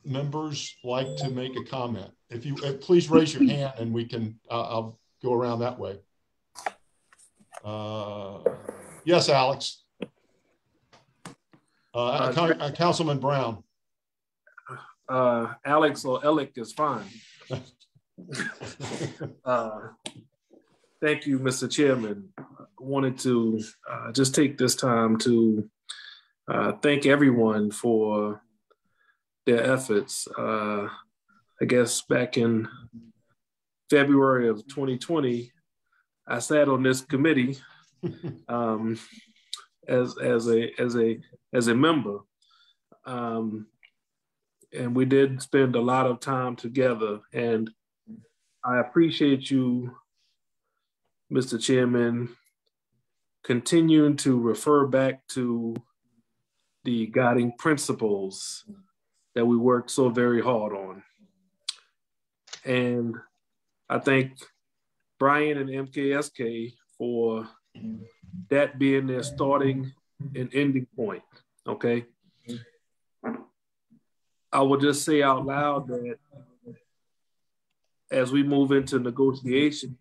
members like to make a comment? If you please raise your hand and we can, I'll go around that way. Yes, Alex. Councilman Brown. Alex or Alec is fine. Thank you, Mr. Chairman. I wanted to just take this time to thank everyone for their efforts. I guess back in February of 2020, I sat on this committee as a member, and we did spend a lot of time together. And I appreciate you, Mr. Chairman, continuing to refer back to the guiding principles that we worked so very hard on. And I thank Brian and MKSK for that being their starting and ending point, okay? I will just say out loud that as we move into negotiations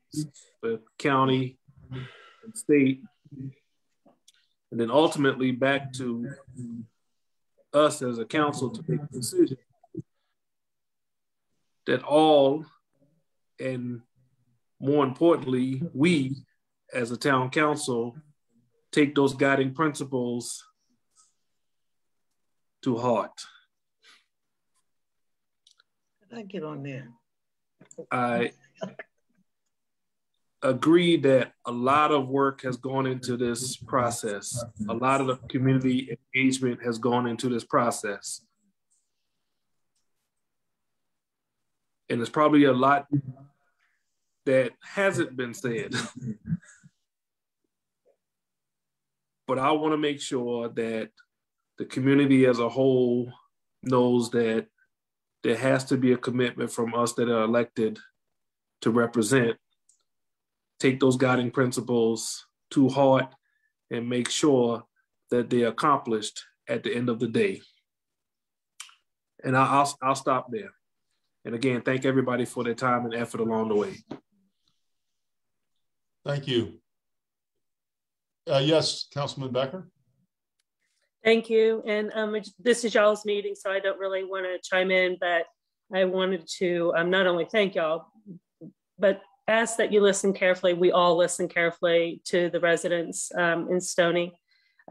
with county and state, and then ultimately back to us as a council to make a decision, that all, and more importantly, we as a town council take those guiding principles to heart. Did I get on there? I agree that a lot of work has gone into this process. A lot of the community engagement has gone into this process. And there's probably a lot that hasn't been said. But I want to make sure that the community as a whole knows that there has to be a commitment from us that are elected to represent, take those guiding principles to heart and make sure that they're accomplished at the end of the day. And I'll stop there. And again, thank everybody for their time and effort along the way. Thank you. Yes, Councilman Becker. Thank you. And this is y'all's meeting, so I don't really want to chime in, but I wanted to not only thank y'all, but ask that you listen carefully. We all listen carefully to the residents in Stoney.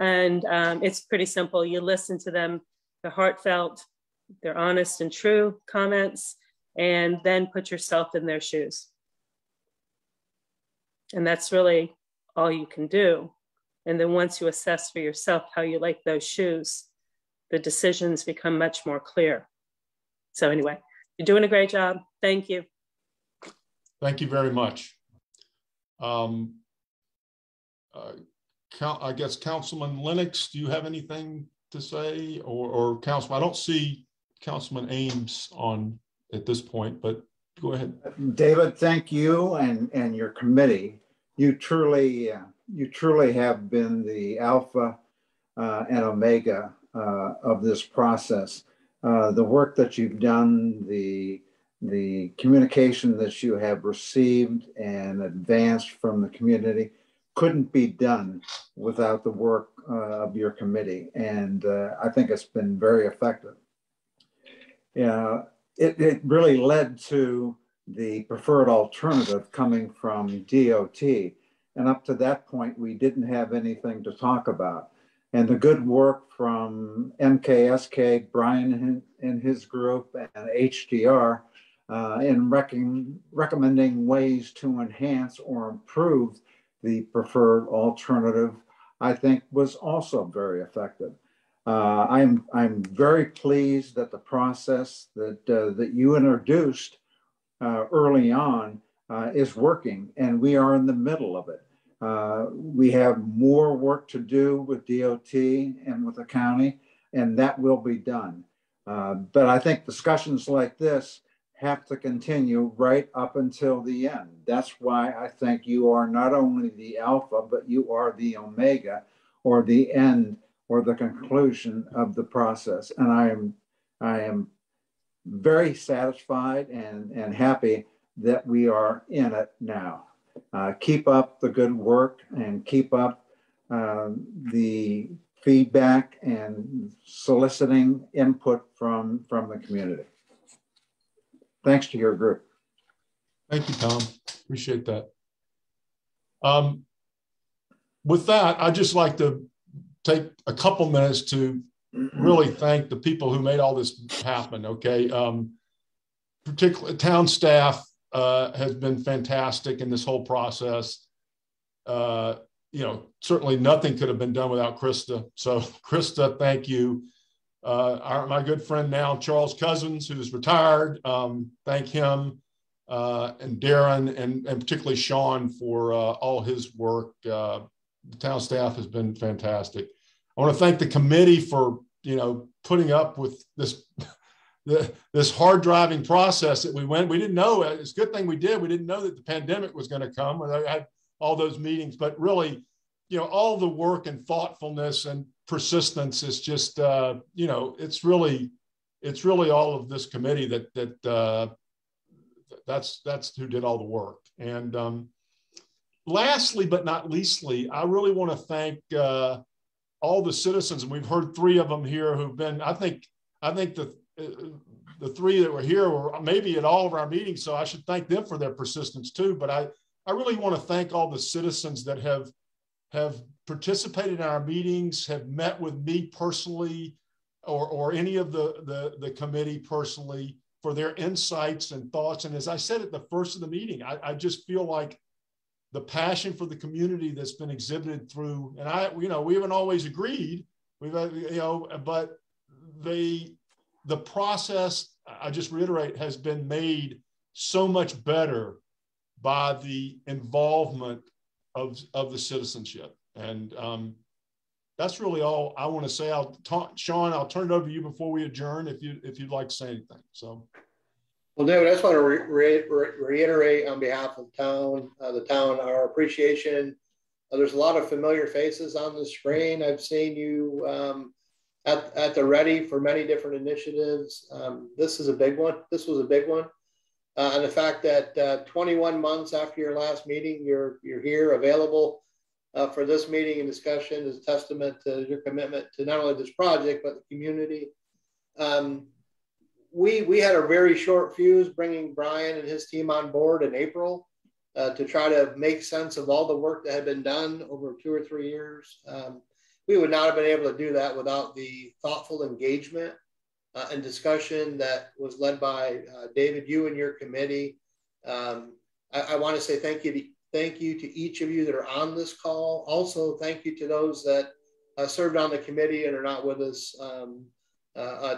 And it's pretty simple. You listen to them, they're heartfelt, they're honest and true comments, and then put yourself in their shoes. And that's really all you can do. And then once you assess for yourself how you like those shoes, the decisions become much more clear. So anyway, you're doing a great job. Thank you. Thank you very much. I guess Councilman Lennox, do you have anything to say? Or Councilman, I don't see Councilman Ames on at this point, but go ahead. David, thank you and your committee. You truly have been the alpha and omega of this process. The work that you've done, the communication that you have received and advanced from the community couldn't be done without the work of your committee. And I think it's been very effective. It really led to the preferred alternative coming from DOT. And up to that point, we didn't have anything to talk about. And the good work from MKSK, Brian and his group, and HDR in recommending ways to enhance or improve the preferred alternative, I think was also very effective. I'm very pleased that the process that you introduced early on is working, and we are in the middle of it. We have more work to do with DOT and with the county, and that will be done. But I think discussions like this have to continue right up until the end. That's why I think you are not only the alpha, but you are the omega, or the end, or the conclusion of the process. And I am very satisfied and happy that we are in it now. Keep up the good work and keep up the feedback and soliciting input from the community. Thanks to your group. Thank you, Tom. Appreciate that. With that, I'd just like to take a couple minutes to really thank the people who made all this happen, okay? Particularly town staff has been fantastic in this whole process. You know, certainly nothing could have been done without Krista. So Krista, thank you. My good friend now, Charles Cousins, who's retired, thank him, and Darren, and particularly Sean for all his work. The town staff has been fantastic. I want to thank the committee for, you know, putting up with this this hard driving process that we went. We didn't know, it's a good thing we did. We didn't know that the pandemic was going to come. I had all those meetings, but really, you know, all the work and thoughtfulness and persistence is just, you know, it's really all of this committee that's who did all the work. And lastly, but not leastly, I really want to thank all the citizens, and we've heard 3 of them here who've been, I think the 3 that were here were maybe at all of our meetings, so I should thank them for their persistence too. But I really want to thank all the citizens that have participated in our meetings, have met with me personally, or any of the committee personally, for their insights and thoughts. And as I said at the first of the meeting, I just feel like the passion for the community that's been exhibited through, and you know, we haven't always agreed, you know, but the process, I just reiterate, has been made so much better by the involvement of the citizenship. And that's really all I want to say. Sean, I'll turn it over to you before we adjourn if you'd like to say anything. So. Well, David, I just want to reiterate on behalf of the town, our appreciation. There's a lot of familiar faces on the screen. I've seen you at the ready for many different initiatives. This is a big one. This was a big one. And the fact that 21 months after your last meeting, you're here available for this meeting and discussion is a testament to your commitment to not only this project, but the community. We had a very short fuse bringing Brian and his team on board in April to try to make sense of all the work that had been done over 2 or 3 years. We would not have been able to do that without the thoughtful engagement and discussion that was led by David, you and your committee. I want to say thank you to each of you that are on this call. Also, thank you to those that served on the committee and are not with us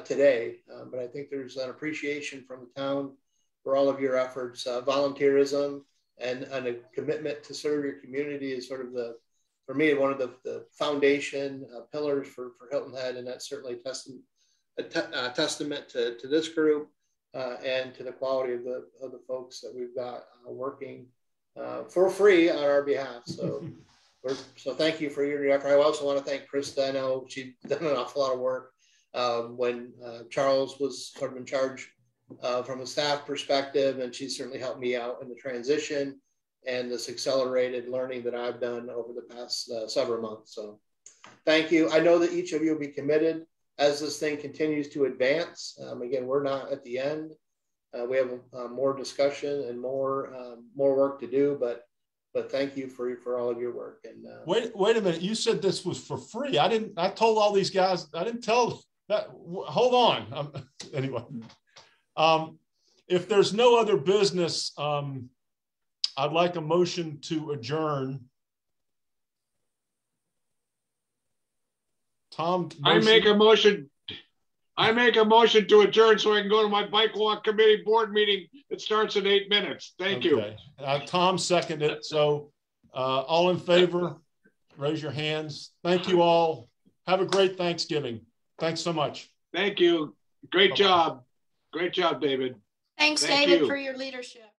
today. But I think there's an appreciation from the town for all of your efforts. Volunteerism and a commitment to serve your community is sort of for me, one of the foundation pillars for Hilton Head, and that's certainly a testament to this group and to the quality of the folks that we've got working for free on our behalf. So, so thank you for your effort. I also want to thank Krista. I know she's done an awful lot of work when Charles was sort of in charge from a staff perspective, and she certainly helped me out in the transition and this accelerated learning that I've done over the past several months. So thank you. I know that each of you will be committed as this thing continues to advance. Again, we're not at the end. We have more discussion and more work to do, but thank you for all of your work. And wait a minute, you said this was for free. I told all these guys, I didn't tell that. Hold on. Anyway, if there's no other business, I'd like a motion to adjourn. Tom, I make a motion I make a motion to adjourn so I can go to my bike walk committee board meeting that starts in 8 minutes. Thank you. Tom seconded it. So all in favor, raise your hands. Thank you all. Have a great Thanksgiving. Thanks so much. Thank you. Great job. Great job, David. Thanks, Thank David, you. for your leadership.